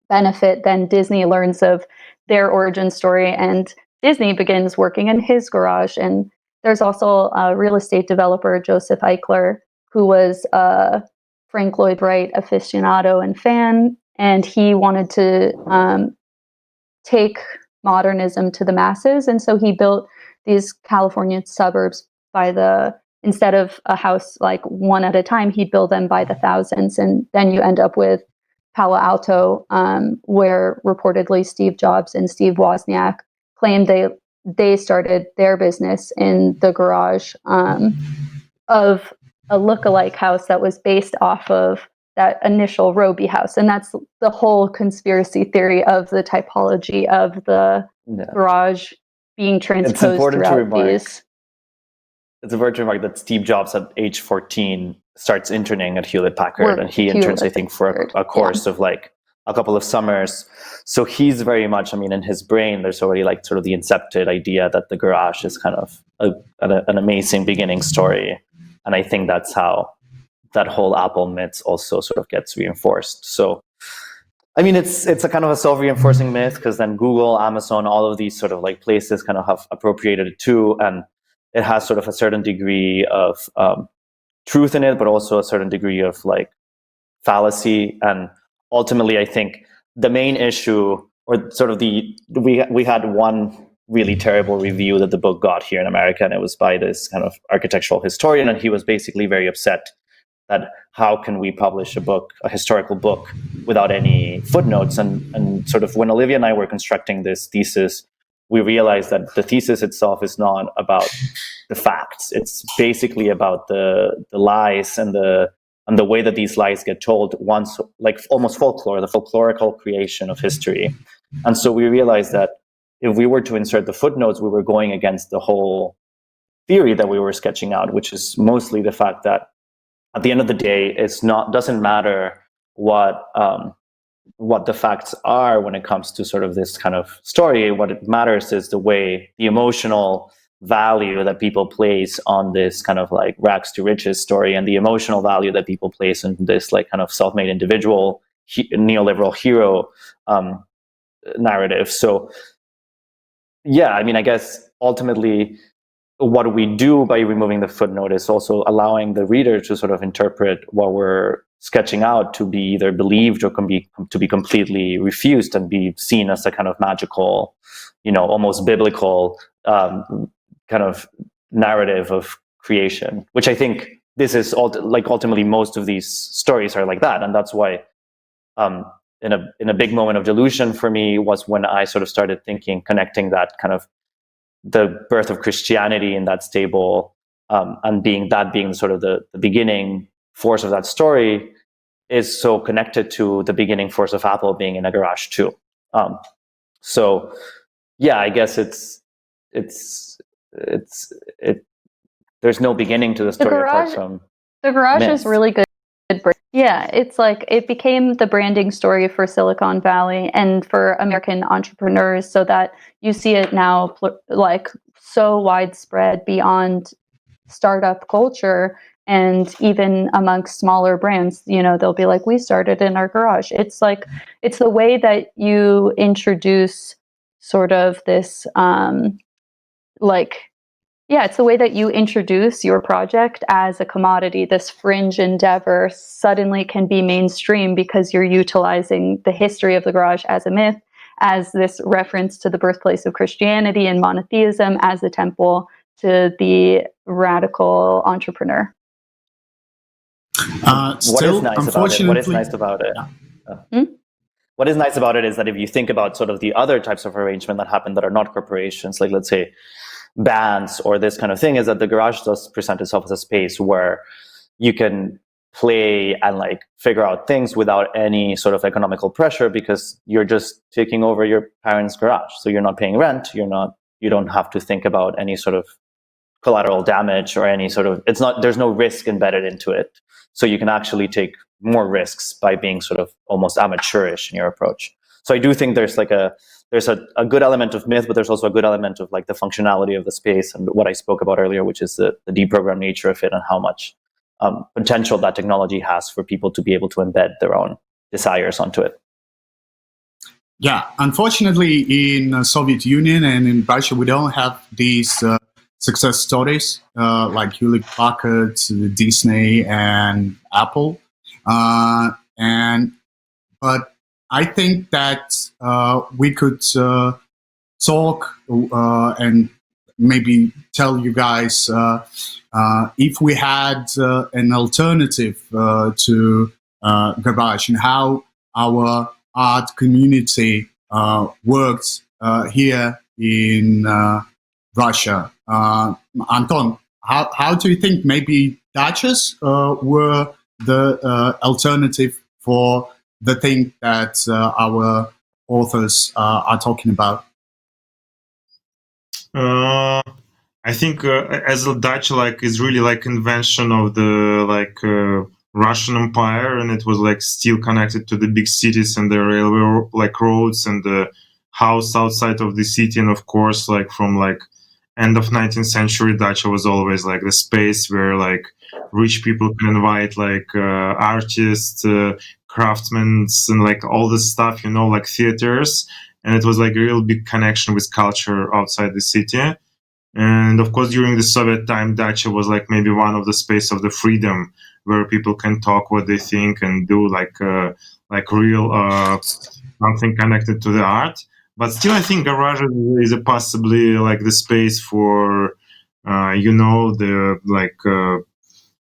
benefit. Then Disney learns of their origin story, and Disney begins working in his garage. And there's also a real estate developer, Joseph Eichler, who was a Frank Lloyd Wright aficionado and fan, and he wanted to take modernism to the masses. And so he built these California suburbs instead of a house like one at a time, he built them by the thousands. And then you end up with Palo Alto, where reportedly Steve Jobs and Steve Wozniak claimed they started their business in the garage of a lookalike house that was based off of that initial Roby house. And that's the whole conspiracy theory of the typology of the garage being transposed throughout these. It's important to remark that Steve Jobs at age 14 starts interning at Hewlett Packard, and he interns, I think, for a course of like a couple of summers. So he's very much, in his brain, there's already like sort of the incepted idea that the garage is kind of an amazing beginning story. And I think that's how that whole Apple myth also sort of gets reinforced. So, it's a kind of a self-reinforcing myth, because then Google, Amazon, all of these sort of like places kind of have appropriated it too. And it has sort of a certain degree of truth in it, but also a certain degree of like fallacy. And ultimately, I think the main issue, or sort of we had one really terrible review that the book got here in America, and it was by this kind of architectural historian, and he was basically very upset that how can we publish a historical book, without any footnotes? And sort of when Olivia and I were constructing this thesis, we realized that the thesis itself is not about the facts. It's basically about the lies and the way that these lies get told, once, like almost folklore, the folklorical creation of history. And so we realized that if we were to insert the footnotes, we were going against the whole theory that we were sketching out, which is mostly the fact that at the end of the day, doesn't matter what the facts are when it comes to sort of this kind of story. What it matters is the emotional value that people place on this kind of like rags to riches story, and the emotional value that people place in this like kind of self-made individual neoliberal hero narrative. So yeah, I mean, I guess ultimately what we do by removing the footnote is also allowing the reader to sort of interpret what we're sketching out to be either believed or to be completely refused, and be seen as a kind of magical, almost biblical kind of narrative of creation, which I think this is ultimately most of these stories are like that. And that's why in a big moment of delusion for me was when I sort of started connecting that kind of the birth of Christianity in that stable, and being sort of the beginning force of that story, is so connected to the beginning force of Apple being in a garage too. So yeah, I guess there's no beginning to the story apart from the garage myths. is really good. Yeah, it's like it became the branding story for Silicon Valley and for American entrepreneurs, so that you see it now like so widespread beyond startup culture, and even amongst smaller brands. They'll be like, we started in our garage. It's like, it's the way that you introduce sort of this it's the way that you introduce your project as a commodity. This fringe endeavor suddenly can be mainstream because you're utilizing the history of the garage as a myth, as this reference to the birthplace of Christianity and monotheism, as a temple to the radical entrepreneur. What is nice about it? What is nice about it is that if you think about sort of the other types of arrangement that happen that are not corporations, like let's say bands or this kind of thing, is that the garage does present itself as a space where you can play and like figure out things without any sort of economical pressure, because you're just taking over your parents' garage. So you're not paying rent. You don't have to think about any sort of collateral damage or any sort of, there's no risk embedded into it. So you can actually take more risks by being sort of almost amateurish in your approach. So I do think there's a good element of myth, but there's also a good element of like the functionality of the space and what I spoke about earlier, which is the deprogrammed nature of it and how much potential that technology has for people to be able to embed their own desires onto it. Yeah, unfortunately, in Soviet Union and in Russia, we don't have these success stories like Hewlett-Packard, Disney, and Apple. But I think that we could talk and maybe tell you guys if we had an alternative to garage, and how our art community works here in Russia. Anton, how do you think maybe dachas were the alternative for the thing that our authors are talking about? I think as a dacha, like, is really like invention of the Russian Empire, and it was like still connected to the big cities and the railway like roads and the house outside of the city. And of course, like from like end of 19th century, dacha was always like the space where like rich people can invite like artists, craftsmen, and like all this stuff, like theaters. And it was like a real big connection with culture outside the city. And of course, during the Soviet time, dacha was like maybe one of the space of the freedom where people can talk what they think and do like real something connected to the art. But still, I think garage is possibly like the space for, the like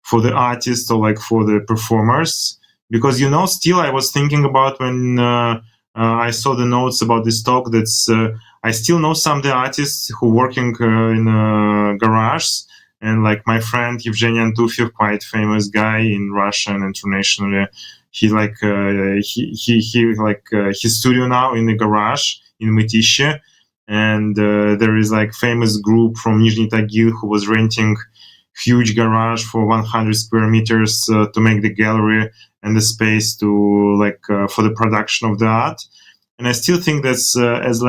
for the artists or like for the performers. Because, still I was thinking about when I saw the notes about this talk, that's I still know some of the artists who working in garage. And like my friend Evgeny Antufiev, quite famous guy in Russia and internationally, he his studio now in the garage in Mytishi, and there is like famous group from Nizhny Tagil who was renting huge garage for 100 square meters to make the gallery and the space to for the production of the art. And I still think that's as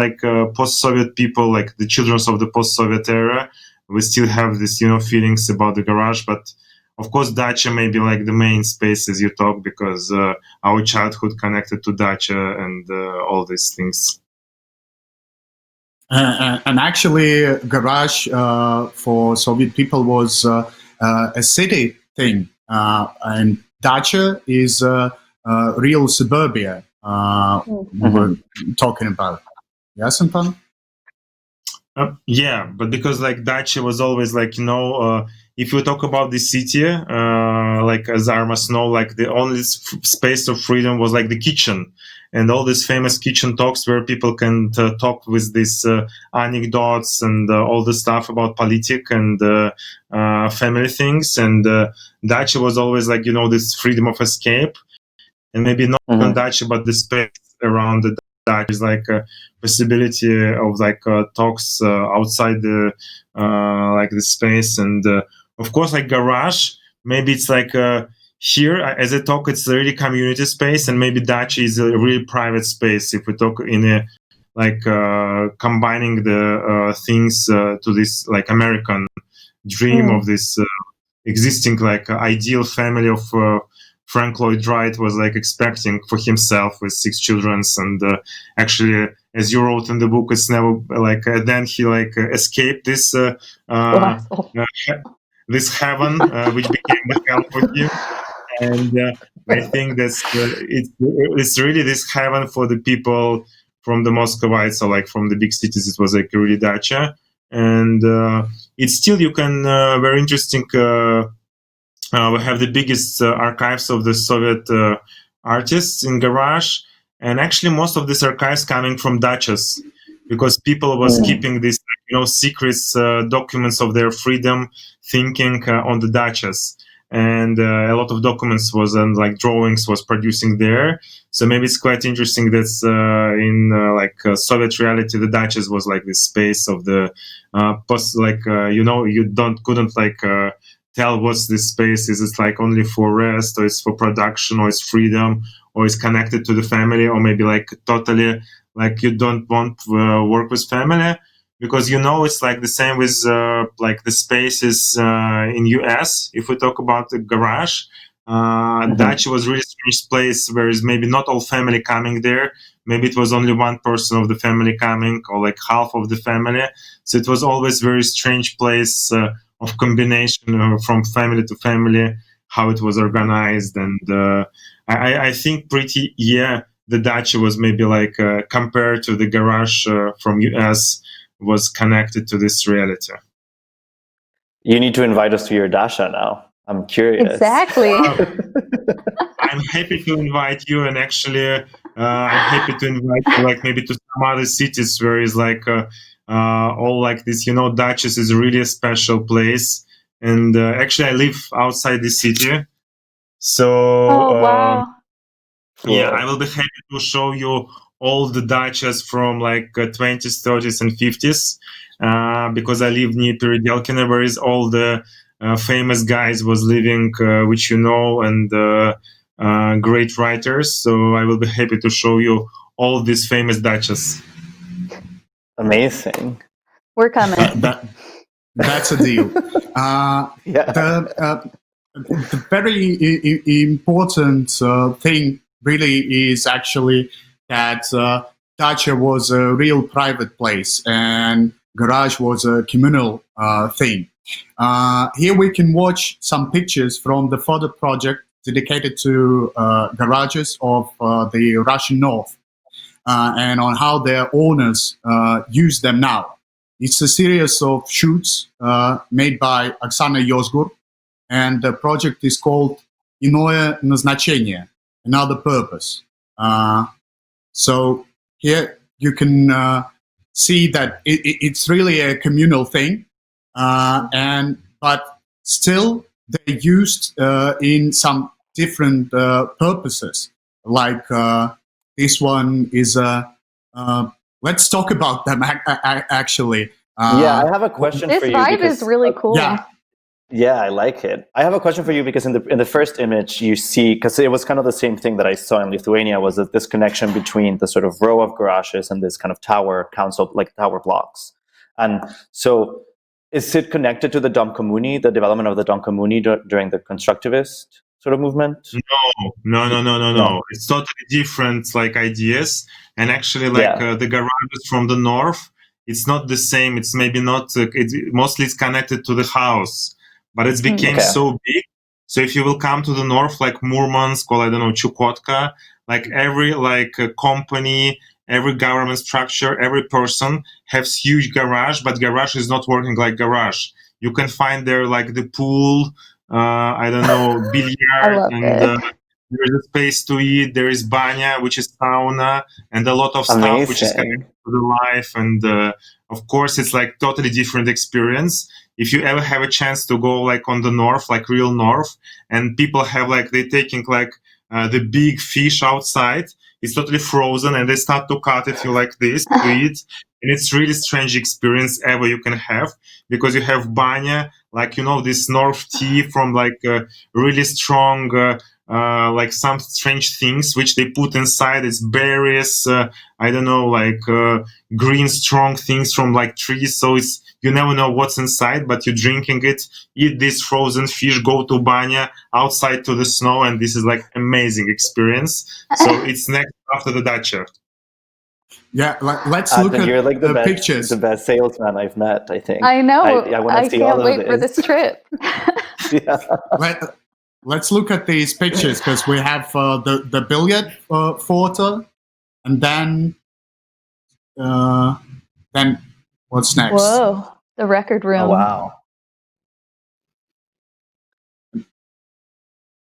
post-Soviet people, like the children of the post-Soviet era, we still have this, feelings about the garage. But of course, dacha may be like the main space as you talk, because our childhood connected to dacha and all these things. And actually, garage for Soviet people was a city thing, and dacha is real suburbia we were talking about. Yes, Anton? Yeah, but because like dacha was always if you talk about the city, as Armas know, like the only space of freedom was like the kitchen, and all these famous kitchen talks where people can talk with these anecdotes and all the stuff about politics and family things. And dacha was always this freedom of escape, and maybe not on dacha, but the space around the dacha is like a possibility of talks outside the the space. And of course, like garage, maybe it's here as a talk, it's really community space, and maybe dacha is a really private space. If we talk in a combining the things to this American dream of this existing ideal family of Frank Lloyd Wright was expecting for himself with 6 children. And actually, as you wrote in the book, it's never then he escaped this this heaven, which became the hell for him. And I think that's it's really this heaven for the people from the Muscovites, or from the big cities. It was really dacha, and it's still you can very interesting. We have the biggest archives of the Soviet artists in garage, and actually most of these archives coming from dachas, because people was keeping these secrets, documents of their freedom thinking on the dachas. And a lot of documents was and drawings was producing there. So maybe it's quite interesting that in Soviet reality, the dachas was this space of the post. You couldn't tell what's this space is. It's only for rest, or it's for production, or it's freedom, or it's connected to the family, or maybe totally you don't want work with family. Because it's the same with the spaces in US. If we talk about the garage, dacha was really strange place where is maybe not all family coming there. Maybe it was only one person of the family coming, or half of the family. So it was always very strange place of combination from family to family, how it was organized. And I think the dacha was maybe compared to the garage from US, was connected to this reality. You need to invite us to your dacha now. I'm curious. Exactly. I'm happy to invite you, and actually I'm happy to invite you maybe to some other cities where is all this, dachas is really a special place. And actually I live outside the city. So wow. Yeah, I will be happy to show you all the dachas from 20s, 30s, and 50s, because I live near Peredelkino, where is all the famous guys was living, which and great writers. So I will be happy to show you all these famous dachas. Amazing. We're coming. That's a deal. The very important thing really is actually that dacha was a real private place and garage was a communal thing. Here we can watch some pictures from the photo project dedicated to garages of the Russian North and on how their owners use them now. It's a series of shoots made by Oksana Yozgur and the project is called Иное назначение, another purpose. So here you can see that it's really a communal thing, but still they're used in some different purposes. Like this one is let's talk about them actually. I have a question for you. This vibe is really cool. Yeah, I like it. I have a question for you because in the first image you see, because it was kind of the same thing that I saw in Lithuania, was that this connection between the sort of row of garages and this kind of tower tower blocks. And so is it connected to the Dom Communi, the development of the Dom Communi during the constructivist sort of movement? No. It's totally different ideas. And actually the garages from the north, it's not the same. It's maybe not, mostly it's connected to the house. But it's became so big. So if you will come to the north, like Murmansk or Chukotka, every company, every government structure, every person has huge garage, but garage is not working like garage. You can find there the pool, billiard, and there is a space to eat. There is banya, which is sauna, and a lot of stuff which is connected to the life. And of course, it's totally different experience. If you ever have a chance to go on the north, real north, and people have they're taking the big fish outside, it's totally frozen, and they start to cut it like this to eat. And it's really strange experience ever you can have, because you have banya, this north tea from really strong, some strange things which they put inside. It's berries, green strong things from trees. So you never know what's inside, but you're drinking it, eat this frozen fish, go to banya outside to the snow, and this is amazing experience. So it's next after the dacha. Yeah, let's look at you're the pictures. The best salesman I've met, I think. I know. I can't wait for this trip. Let's look at these pictures, because we have the billiard photo, and then what's next? Whoa, the record room. Oh, wow.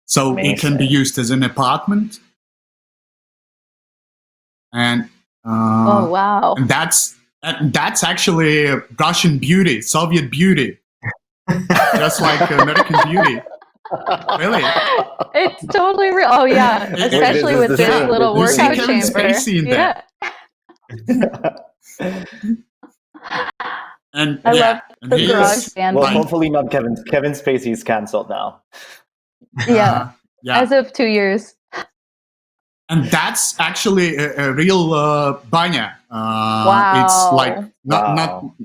So it can be used as an apartment. And oh, wow. And that's actually Russian beauty, Soviet beauty. Just like American beauty. Really? It's totally real. Oh, yeah. Especially with this little workout chamber. In there. And I love the garage band. Well, hopefully not Kevin Spacey's canceled now. Yeah. As of 2 years. And that's actually a real banya. Wow. It's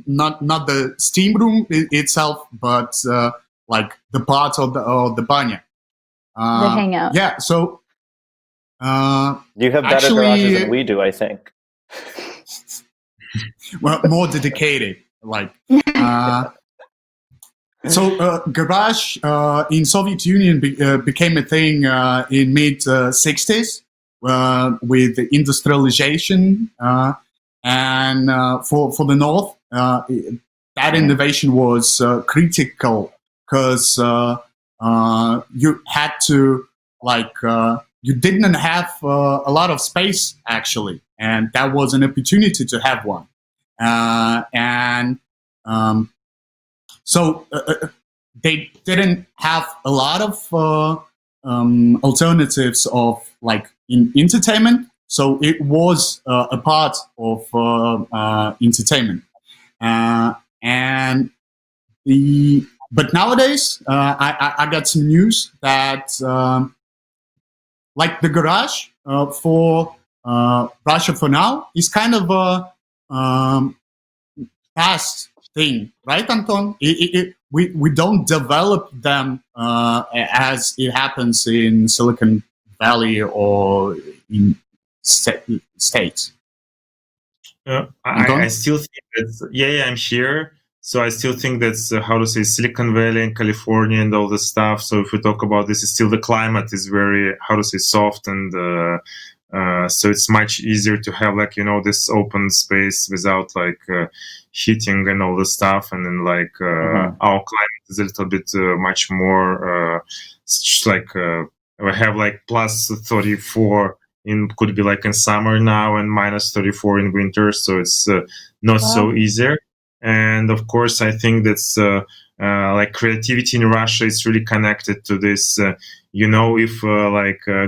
not the steam room itself, but the part of the banya. The hangout. Yeah. So you have better garages than we do, I think. Well, more dedicated. So garage in Soviet Union became a thing in mid 60s. With the industrialization, and for the North, that innovation was critical, because you had to you didn't have a lot of space actually, and that was an opportunity to have one, so they didn't have a lot of alternatives of in entertainment, so it was a part of entertainment, but nowadays I got some news that the garage for Russia for now is kind of a past thing, right, Anton? We don't develop them as it happens in Silicon Valley or in states. I still think that I'm here. So I still think that's Silicon Valley and California and all this stuff. So if we talk about this, it's still the climate is very soft, and so it's much easier to have this open space without heating and all this stuff. And then our climate is a little bit much more we have like plus 34 could be like in summer now and minus 34 in winter, so it's not so easy. And of course, I think that's like creativity in Russia is really connected to this. If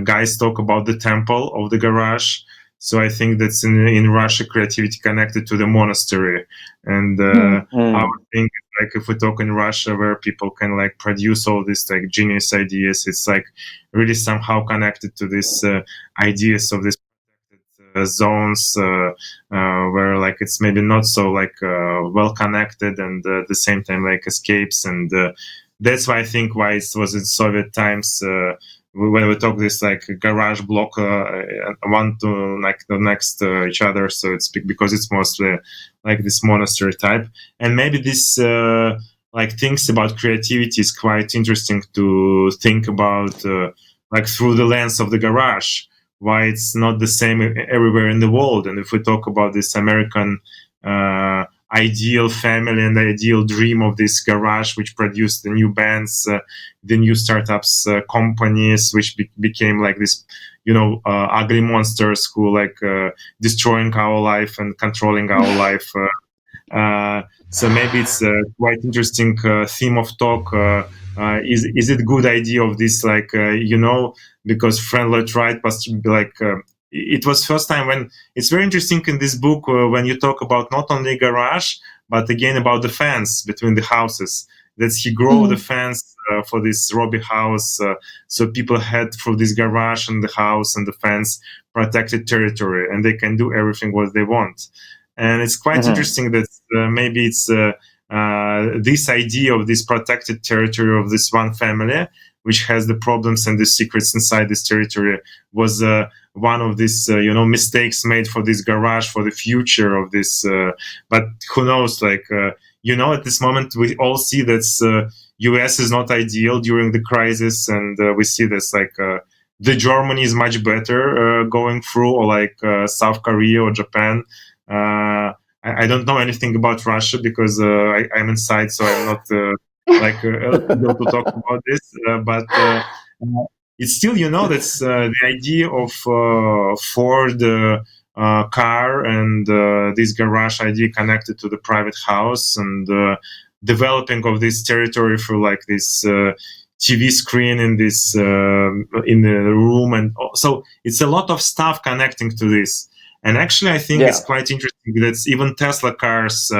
guys talk about the temple of the garage, so I think that's in Russia creativity connected to the monastery. And I would think like if we talk in Russia where people can like produce all these like genius ideas, it's like really somehow connected to this ideas of this zones where like it's maybe not so like well connected, and at the same time like escapes. And that's why I think why it was in Soviet times when we talk this like garage block one to like the next each other, so it's because it's mostly like this monastery type. And maybe this like things about creativity is quite interesting to think about like through the lens of the garage, why it's not the same everywhere in the world. And if we talk about this American ideal family and the ideal dream of this garage, which produced the new bands, the new startups, companies, which became like this, ugly monsters who like destroying our life and controlling our life. So maybe it's a quite interesting theme of talk. Is it good idea of this, like, because Frank Lloyd Wright was like, it was first time when it's very interesting in this book when you talk about not only garage, but again about the fence between the houses. That he grow the fence for this Robbie house, so people had through this garage and the house and the fence protected territory, and they can do everything what they want. And it's quite interesting that maybe it's this idea of this protected territory of this one family, which has the problems and the secrets inside this territory, was one of these, mistakes made for this garage for the future of this. But who knows? Like, at this moment, we all see that U.S. is not ideal during the crisis, and we see this like the Germany is much better going through, or like South Korea or Japan. I don't know anything about Russia because I'm inside, so I'm not able to talk about this. But it's still, that's the idea of Ford car and this garage idea connected to the private house, and developing of this territory for like this TV screen in this in the room, and so it's a lot of stuff connecting to this. And actually, I think it's quite interesting that even Tesla cars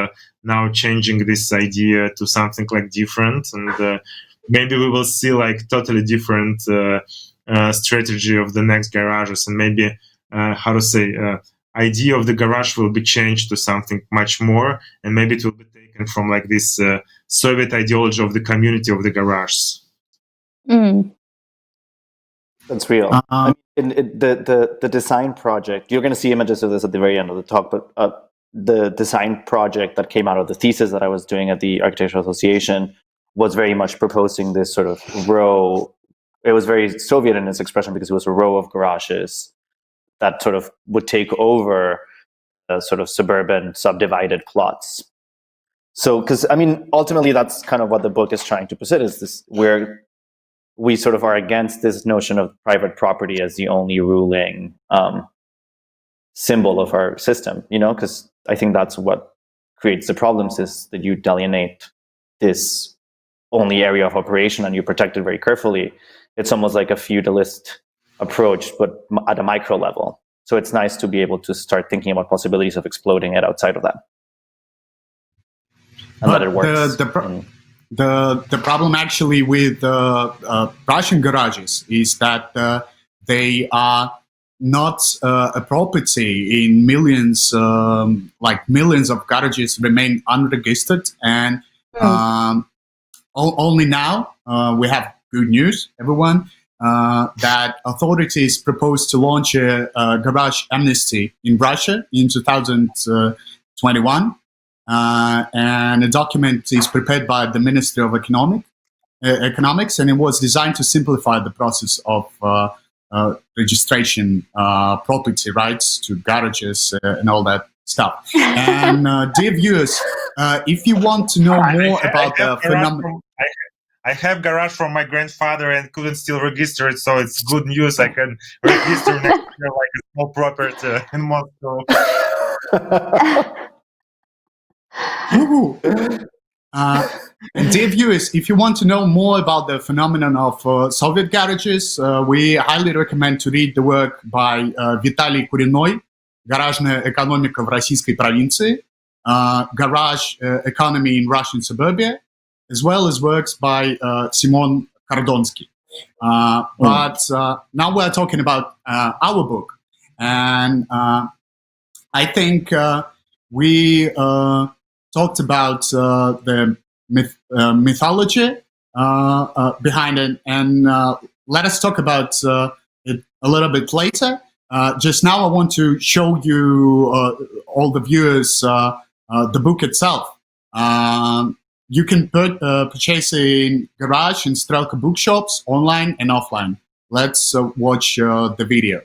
now changing this idea to something like different, and maybe we will see like totally different strategy of the next garages, and maybe idea of the garage will be changed to something much more, and maybe it will be taken from like this Soviet ideology of the community of the garage. That's real. The design project, you're going to see images of this at the very end of the talk, but the design project that came out of the thesis that I was doing at the Architectural Association was very much proposing this sort of row. It was very Soviet in its expression because it was a row of garages that sort of would take over the sort of suburban subdivided plots. So, because ultimately that's kind of what the book is trying to present, is this where we sort of are against this notion of private property as the only ruling symbol of our system, because I think that's what creates the problems, is that you delineate this only area of operation and you protect it very carefully. It's almost like a feudalist approach, but at a micro level. So it's nice to be able to start thinking about possibilities of exploding it outside of that. And that it works. The problem actually with Russian garages is that they are not a property in millions, millions of garages remain unregistered. And only now we have good news, everyone, that authorities propose to launch a garage amnesty in Russia in 2021. And a document is prepared by the Ministry of Economics, and it was designed to simplify the process of registration, property rights to garages, and all that stuff. And dear viewers, if you want to know more about the phenomenon, I have garage from my grandfather and couldn't still register it, so it's good news. I can register next year like a small property in Moscow. And dear viewers, if you want to know more about the phenomenon of Soviet garages, we highly recommend to read the work by Виталий Куриной, «Гаражная экономика в российской провинции», «Garage Economy in Russian Suburbia», as well as works by Simon Kardonsky. But now we're talking about our book. And I think we talked about the mythology behind it, and let us talk about it a little bit later. Just now I want to show you, all the viewers, the book itself. You can purchase in Garage and Strelka bookshops, online and offline. Let's watch the video.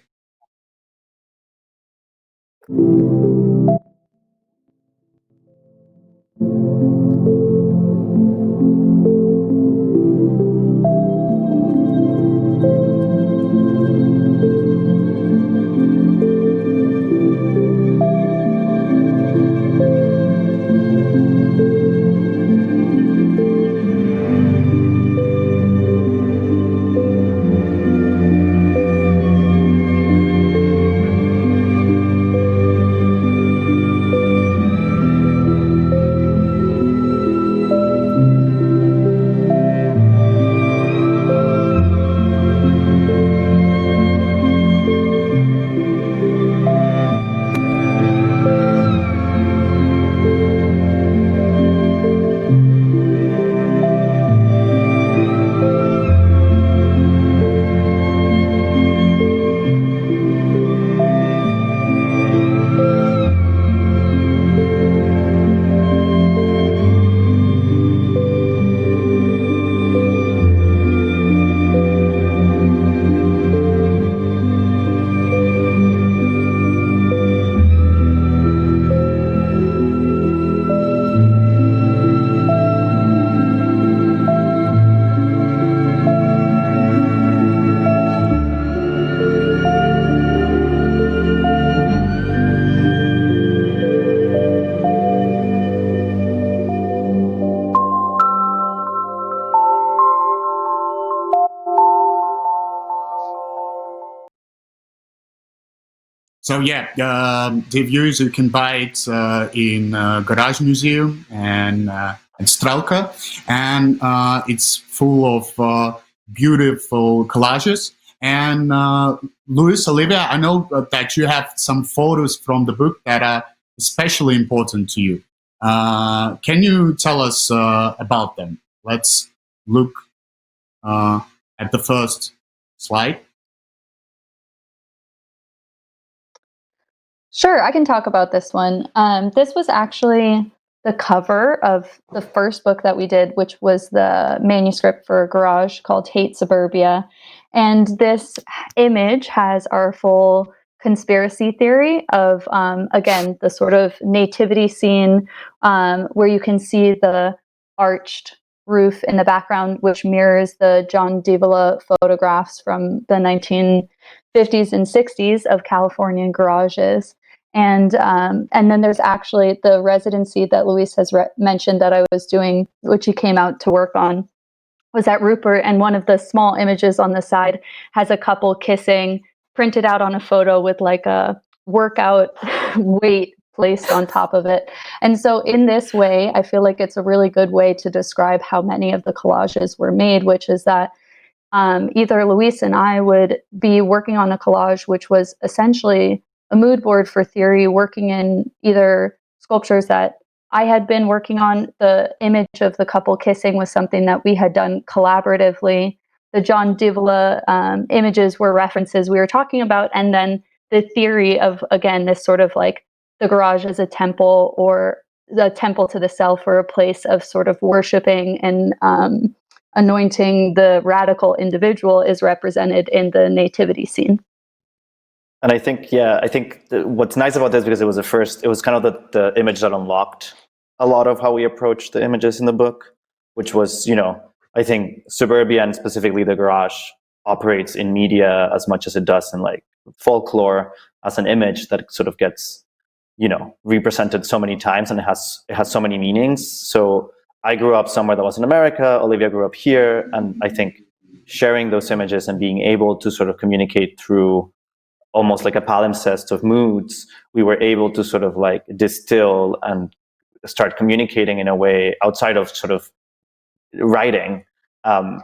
So yeah, the viewers, you can buy it in Garage Museum and Strelka, and it's full of beautiful collages. And Luis, Olivia, I know that you have some photos from the book that are especially important to you. Can you tell us about them? Let's look at the first slide. Sure, I can talk about this one. This was actually the cover of the first book that we did, which was the manuscript for Garage called Hate Suburbia. And this image has our full conspiracy theory of, again, the sort of nativity scene where you can see the arched roof in the background, which mirrors the John Govela photographs from the 1950s and 60s of Californian garages. And then there's actually the residency that Luis has mentioned that I was doing, which he came out to work on, was at Rupert. And one of the small images on the side has a couple kissing, printed out on a photo with like a workout weight placed on top of it. And so in this way, I feel like it's a really good way to describe how many of the collages were made, which is that either Luis and I would be working on a collage, which was essentially a mood board for theory, working in either sculptures that I had been working on. The image of the couple kissing was something that we had done collaboratively. The John Govela images were references we were talking about. And then the theory of, again, this sort of like the garage as a temple, or the temple to the self, or a place of sort of worshiping and anointing the radical individual, is represented in the nativity scene. And I think what's nice about this, because it was kind of the image that unlocked a lot of how we approach the images in the book. which was, I think suburbia and specifically the garage operates in media as much as it does in like folklore as an image that sort of gets, represented so many times, and it has so many meanings. So I grew up somewhere that was in America, Olivia grew up here, and I think sharing those images and being able to sort of communicate through almost like a palimpsest of moods, we were able to sort of like distill and start communicating in a way outside of sort of writing.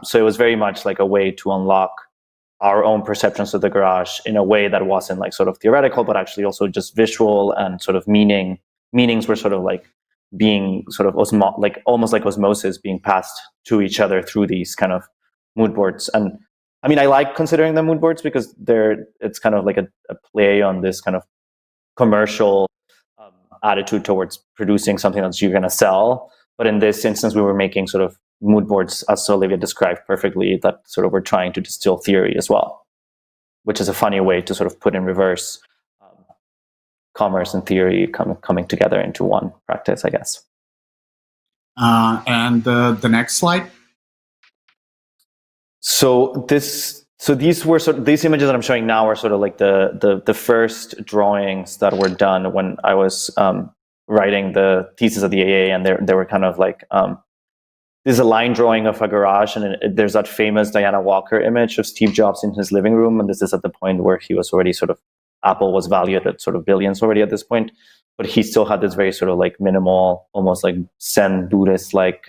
So it was very much like a way to unlock our own perceptions of the garage in a way that wasn't like sort of theoretical, but actually also just visual, and sort of meanings were sort of like being sort of almost like osmosis being passed to each other through these kind of mood boards. And I mean, I like considering them mood boards because it's kind of like a play on this kind of commercial attitude towards producing something that you're going to sell. But in this instance, we were making sort of mood boards, as Olivia described perfectly, that sort of were trying to distill theory as well, which is a funny way to sort of put in reverse commerce and theory coming together into one practice, I guess. And the next slide. So these images that I'm showing now are sort of like the first drawings that were done when I was writing the thesis at the AA, and they were kind of like there's a line drawing of a garage, and there's that famous Diana Walker image of Steve Jobs in his living room, and this is at the point where he was already sort of, Apple was valued at sort of billions already at this point, but he still had this very sort of like minimal, almost like Zen Buddhist like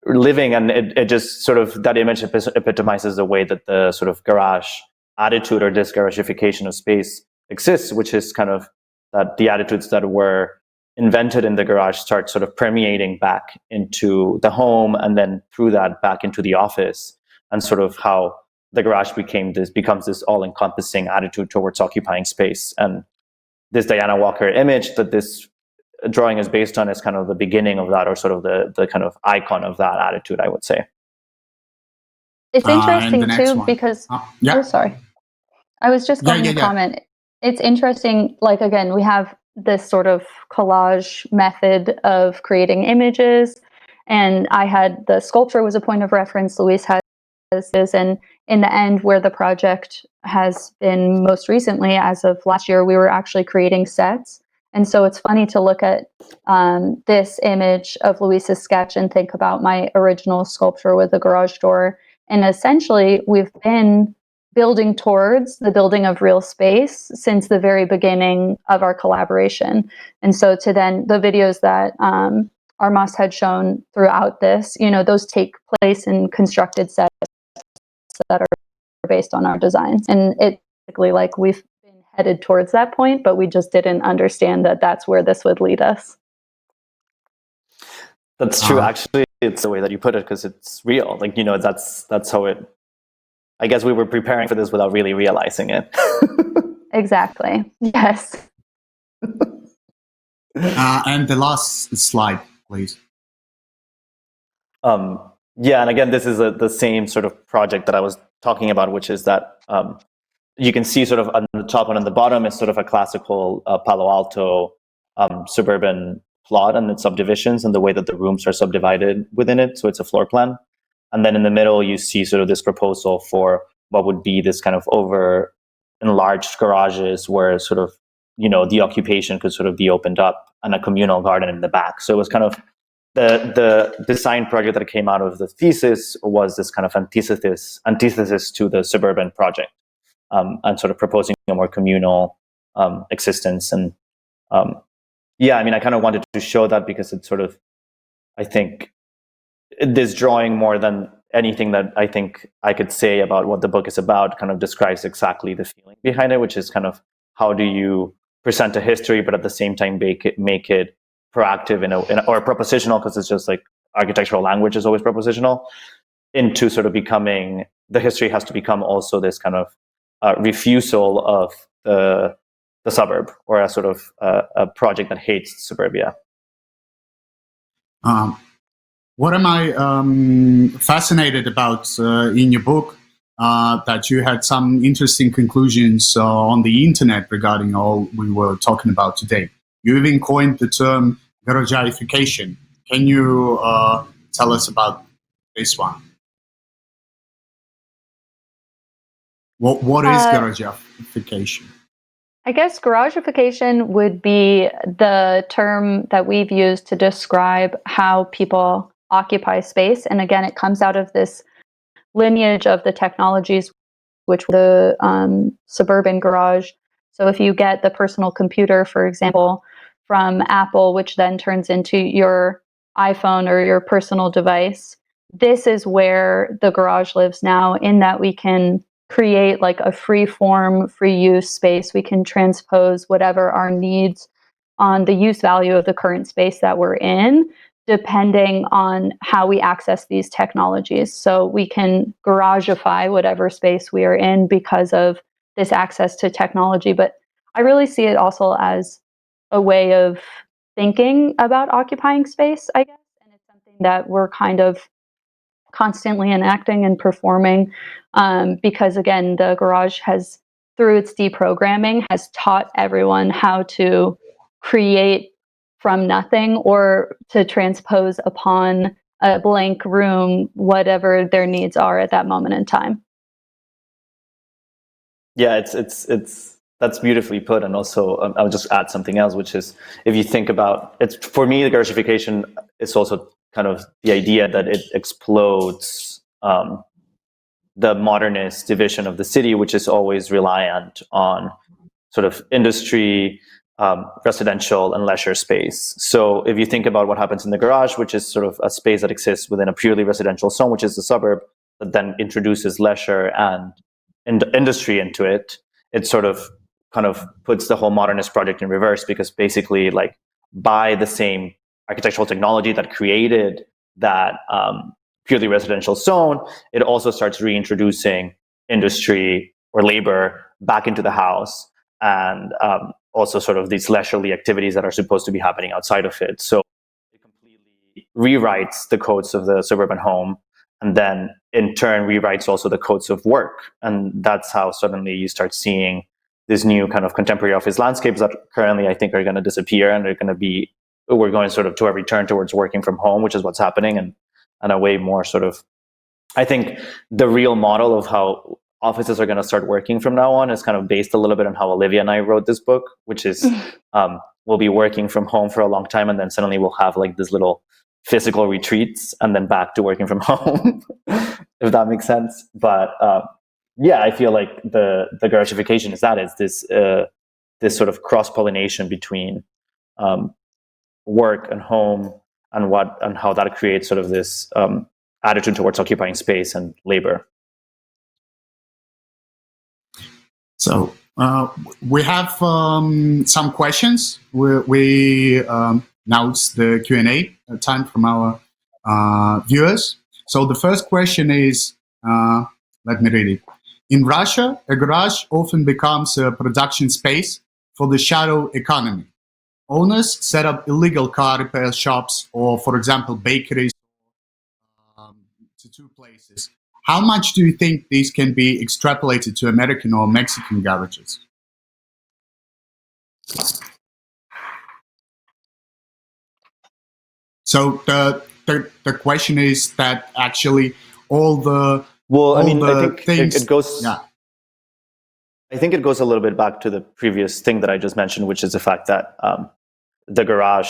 living, and it just sort of, that image epitomizes the way that the sort of garage attitude or disgaragification of space exists, which is kind of that the attitudes that were invented in the garage start sort of permeating back into the home, and then through that back into the office, and sort of how the garage becomes this all-encompassing attitude towards occupying space. And this Diana Walker image that this drawing is based on is kind of the beginning of that, or sort of the kind of icon of that attitude, I would say. It's interesting too, because yeah. Oh, sorry, I was just going to comment. It's interesting, like, again, we have this sort of collage method of creating images, and I had the sculpture was a point of reference, Luis has this, and in the end, where the project has been most recently, as of last year, we were actually creating sets. And so it's funny to look at this image of Luis's sketch and think about my original sculpture with the garage door. And essentially, we've been building towards the building of real space since the very beginning of our collaboration. And so to then the videos that Armas had shown throughout this, those take place in constructed sets that are based on our designs. And it's basically like we've been headed towards that point, but we just didn't understand that that's where this would lead us. That's true. Actually, it's the way that you put it, because it's real. Like, that's how it, I guess we were preparing for this without really realizing it. Exactly. Yes. And the last slide, please. Yeah, and again, this is the same sort of project that I was talking about, which is that you can see sort of on the top and on the bottom is sort of a classical Palo Alto suburban plot and its subdivisions and the way that the rooms are subdivided within it. So it's a floor plan. And then in the middle, you see sort of this proposal for what would be this kind of over enlarged garages where sort of, the occupation could sort of be opened up, and a communal garden in the back. So it was kind of the design project that came out of the thesis was this kind of antithesis to the suburban project, and sort of proposing a more communal existence. And yeah, I mean, I kind of wanted to show that because it's sort of, I think, this drawing, more than anything that I think I could say about what the book is about, kind of describes exactly the feeling behind it, which is kind of how do you present a history, but at the same time make it proactive or propositional, because it's just like architectural language is always propositional, into sort of becoming, the history has to become also this kind of refusal of the suburb, or a sort of a project that hates suburbia. What am I fascinated about in your book, that you had some interesting conclusions on the internet regarding all we were talking about today. You even coined the term garagification. Can you tell us about this one? What is garagification? I guess garagification would be the term that we've used to describe how people occupy space. And again, it comes out of this lineage of the technologies, which were the suburban garage. So if you get the personal computer, for example, from Apple, which then turns into your iPhone or your personal device, this is where the garage lives now, in that we can create like a free form, free use space. We can transpose whatever our needs on the use value of the current space that we're in, depending on how we access these technologies. So we can garagify whatever space we are in because of this access to technology. But I really see it also as a way of thinking about occupying space, I guess. And it's something that we're kind of constantly enacting and performing, because again, the garage has, through its deprogramming, has taught everyone how to create from nothing or to transpose upon a blank room whatever their needs are at that moment in time. Yeah, it's that's beautifully put. And also, I'll just add something else, which is, if you think about it, for me, the garagification is also kind of the idea that it explodes the modernist division of the city, which is always reliant on sort of industry, residential, and leisure space. So if you think about what happens in the garage, which is sort of a space that exists within a purely residential zone, which is the suburb, that then introduces leisure and industry into it, it sort of kind of puts the whole modernist project in reverse, because basically, like, by the same architectural technology that created that purely residential zone, it also starts reintroducing industry or labor back into the house, and also sort of these leisurely activities that are supposed to be happening outside of it. So it completely rewrites the codes of the suburban home, and then in turn rewrites also the codes of work. And that's how suddenly you start seeing this new kind of contemporary office landscapes that currently I think are going to disappear, and they're going to be, we're going sort of to a return towards working from home, which is what's happening, and a way more sort of, I think the real model of how offices are going to start working from now on is kind of based a little bit on how Olivia and I wrote this book, which is we'll be working from home for a long time, and then suddenly we'll have like this little physical retreats, and then back to working from home, if that makes sense. But yeah, I feel like the garagification is this sort of cross-pollination between work and home, and how that creates sort of this attitude towards occupying space and labor. So we have some questions. We now it's the Q&A time from our viewers. So the first question is, let me read it. In Russia, a garage often becomes a production space for the shadow economy. Owners set up illegal car repair shops, or, for example, bakeries, to two places. How much do you think these can be extrapolated to American or Mexican garages? So the question is that actually all the I think things, it goes. Yeah. I think it goes a little bit back to the previous thing that I just mentioned, which is the fact that the garage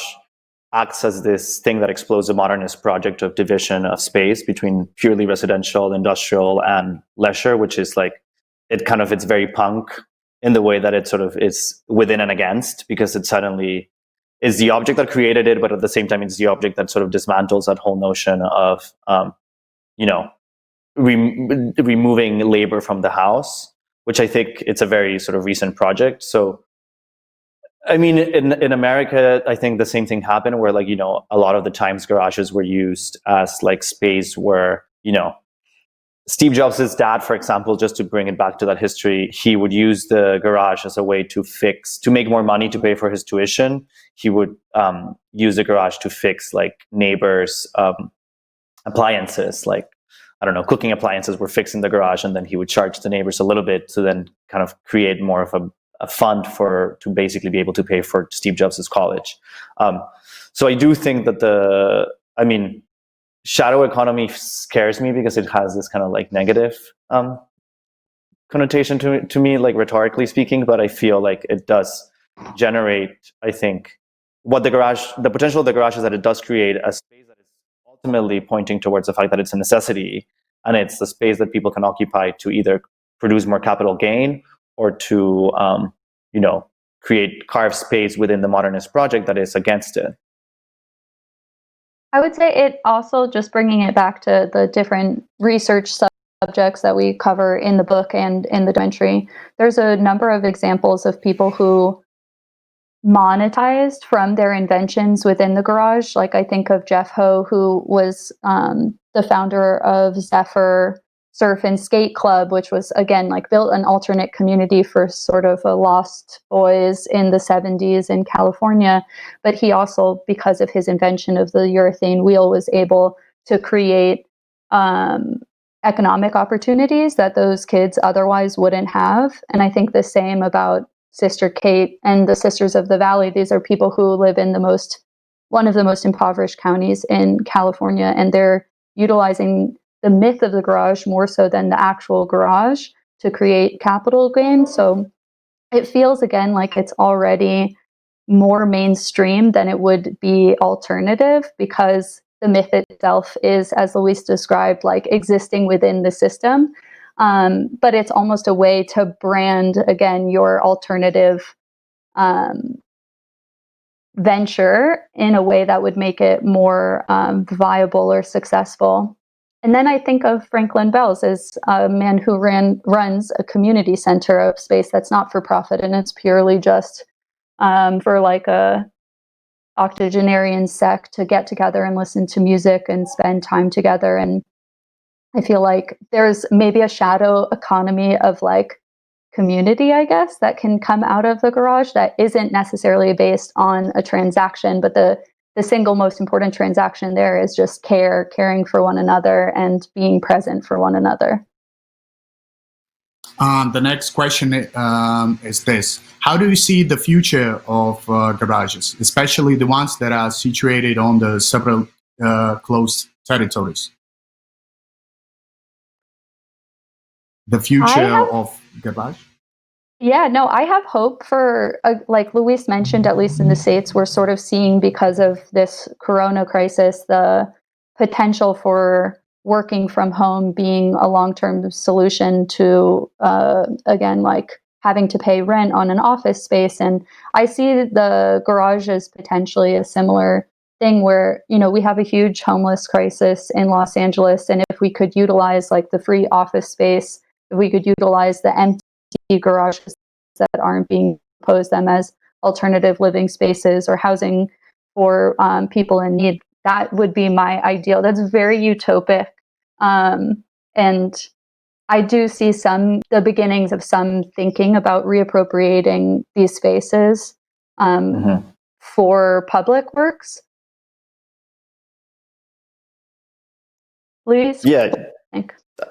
acts as this thing that explodes the modernist project of division of space between purely residential, industrial, and leisure, which is like, it's very punk in the way that it sort of is within and against, because it suddenly is the object that created it, but at the same time, it's the object that sort of dismantles that whole notion of, removing labor from the house, which I think it's a very sort of recent project. So, I mean, in America, I think the same thing happened, where, like, a lot of the times garages were used as like space where, Steve Jobs' dad, for example, just to bring it back to that history, he would use the garage as a way to make more money to pay for his tuition. He would use the garage to fix like neighbors' appliances, like, I don't know, cooking appliances were fixed in the garage, and then he would charge the neighbors a little bit to then kind of create more of a fund to basically be able to pay for Steve Jobs' college. So I do think that shadow economy scares me because it has this kind of like negative connotation to me, like rhetorically speaking, but I feel like it does generate, I think, the potential of the garage is that it does create a space that is ultimately pointing towards the fact that it's a necessity, and it's the space that people can occupy to either produce more capital gain or to, carve space within the modernist project that is against it. I would say it also, just bringing it back to the different research subjects that we cover in the book and in the documentary, there's a number of examples of people who monetized from their inventions within the garage. Like I think of Jeff Ho, who was the founder of Zephyr Surf and Skate Club, which was, again, like built an alternate community for sort of a lost boys in the 70s in California. But he also, because of his invention of the urethane wheel, was able to create economic opportunities that those kids otherwise wouldn't have. And I think the same about Sister Kate and the Sisters of the Valley. These are people who live in one of the most impoverished counties in California, and they're utilizing the myth of the garage more so than the actual garage to create capital gain. So it feels, again, like it's already more mainstream than it would be alternative, because the myth itself is, as Luis described, like existing within the system. But it's almost a way to brand, again, your alternative venture in a way that would make it more viable or successful. And then I think of Franklin Bells as a man who runs a community center of space that's not for profit, and it's purely just for like a octogenarian sect to get together and listen to music and spend time together. And I feel like there's maybe a shadow economy of like community, I guess, that can come out of the garage that isn't necessarily based on a transaction, but the single most important transaction there is just caring for one another and being present for one another. The next question is this. How do you see the future of garages, especially the ones that are situated on the several closed territories? The future of garage? Yeah, no, I have hope for, like Luis mentioned, at least in the States, we're sort of seeing, because of this corona crisis, the potential for working from home being a long-term solution to, again, like having to pay rent on an office space. And I see the garage as potentially a similar thing where, we have a huge homeless crisis in Los Angeles. And if we could utilize like the free office space, if we could utilize the empty garages that aren't being proposed them as alternative living spaces or housing for people in need, that would be my ideal. That's very utopic. And I do see the beginnings of some thinking about reappropriating these spaces for public works. Luis? Yeah.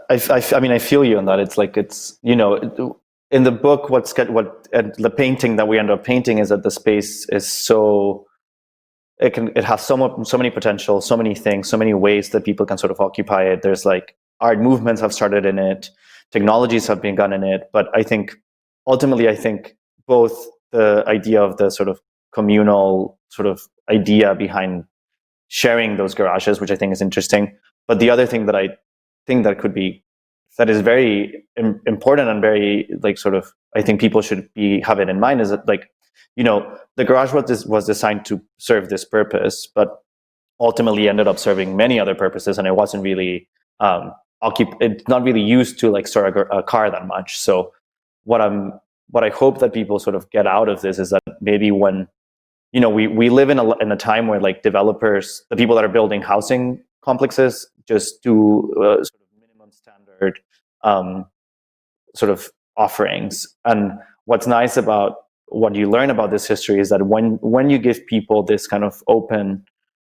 I mean, I feel you on that. It's like, in the book, the painting that we end up painting is that the space is it has so many potential, so many things, so many ways that people can sort of occupy it. There's like art movements have started in it, technologies have begun in it. But I think ultimately, both the idea of the sort of communal sort of idea behind sharing those garages, which I think is interesting. But the other thing that I think that is very important and very like sort of, I think people should have it in mind, is that like, the garage was designed to serve this purpose, but ultimately ended up serving many other purposes, and it wasn't really it's not really used to like store a car that much. So what I hope that people sort of get out of this is that maybe when we live in a time where like developers, the people that are building housing complexes, just do sort of minimum standard sort of offerings. And what's nice about what you learn about this history is that when you give people this kind of open,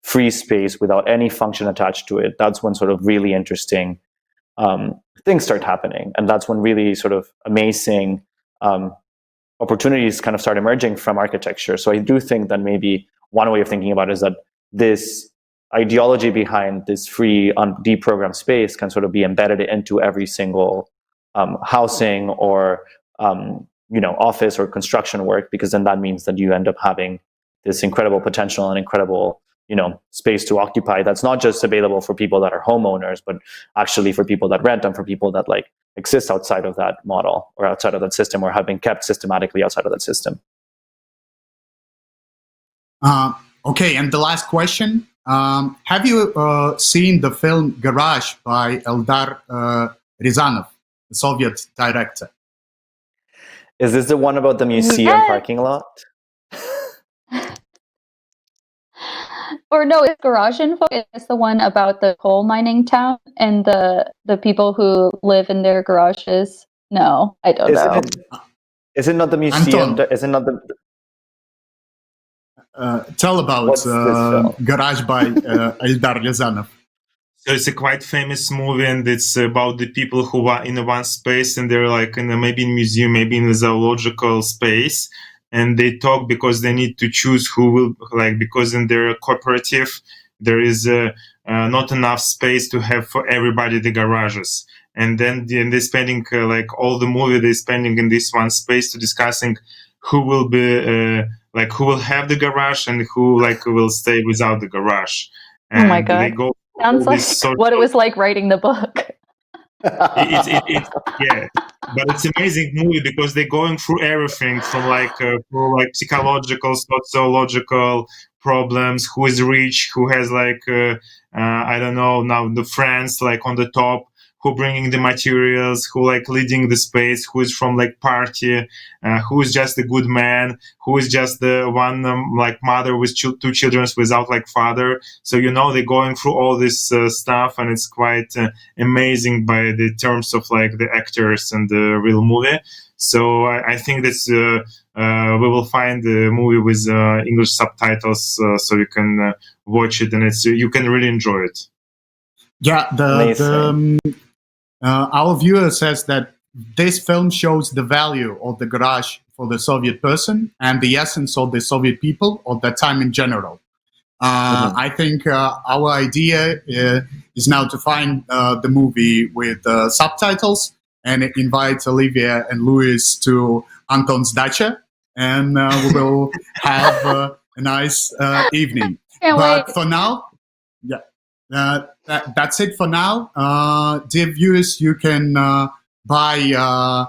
free space without any function attached to it, that's when sort of really interesting things start happening. And that's when really sort of amazing opportunities kind of start emerging from architecture. So I do think that maybe one way of thinking about it is that this ideology behind this free deprogrammed space can sort of be embedded into every single housing or office or construction work, because then that means that you end up having this incredible potential and incredible space to occupy that's not just available for people that are homeowners, but actually for people that rent and for people that like exist outside of that model or outside of that system or have been kept systematically outside of that system. Okay, and the last question. Have you seen the film Garage by Eldar Rязанов, the Soviet director? Is this the one about the museum parking lot? Or no, it's Garage Info. It's the one about the coal mining town and the people who live in their garages. No, I don't know. Is it not the museum? Anton. Is it not the... Tell about Garage by Eldar Rязанов. So it's a quite famous movie, and it's about the people who are in one space, and they're like maybe in a museum, maybe in a zoological space, and they talk because they need to choose who will, like, because in their cooperative there is not enough space to have for everybody the garages. And then they're spending like all the movie they're spending in this one space to discussing who will be like who will have the garage and who like will stay without the garage. And oh my god! they go sounds like what it was like writing the book. Yeah, but it's amazing movie because they're going through everything from like psychological, sociological problems. Who is rich? Who has like I don't know now the friends like on the top. Who bringing the materials, who like leading the space, who is from like party, who is just a good man, who is just the one like mother with two children without like father. So they're going through all this stuff, and it's quite amazing by the terms of like the actors and the real movie. So I think that's we will find the movie with English subtitles, so you can watch it, and you can really enjoy it. Yeah, our viewer says that this film shows the value of the garage for the Soviet person and the essence of the Soviet people of that time in general. I think our idea is now to find the movie with subtitles and invite Olivia and Louis to Anton's dacha, and we will have a nice evening. But for now, yeah. That's it for now. Dear viewers, you can buy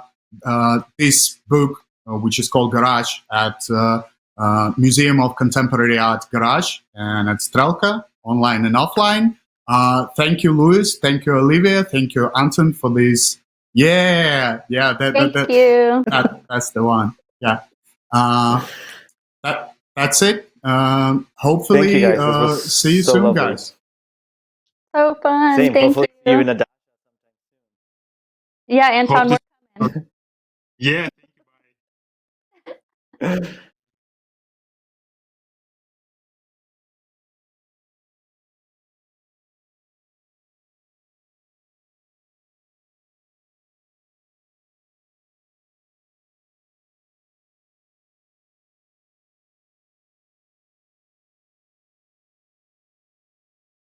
this book, which is called Garage, at Museum of Contemporary Art Garage and at Strelka, online and offline. Thank you, Louis. Thank you, Olivia. Thank you, Anton, for this. Yeah. Thank you. That's the one. Yeah. That's it. Hopefully, thank you, guys. See you soon, lovely. guys. So fun. Same. Thank Hopefully you. see you in a Yeah, Anton, we're coming. Yeah. Bye.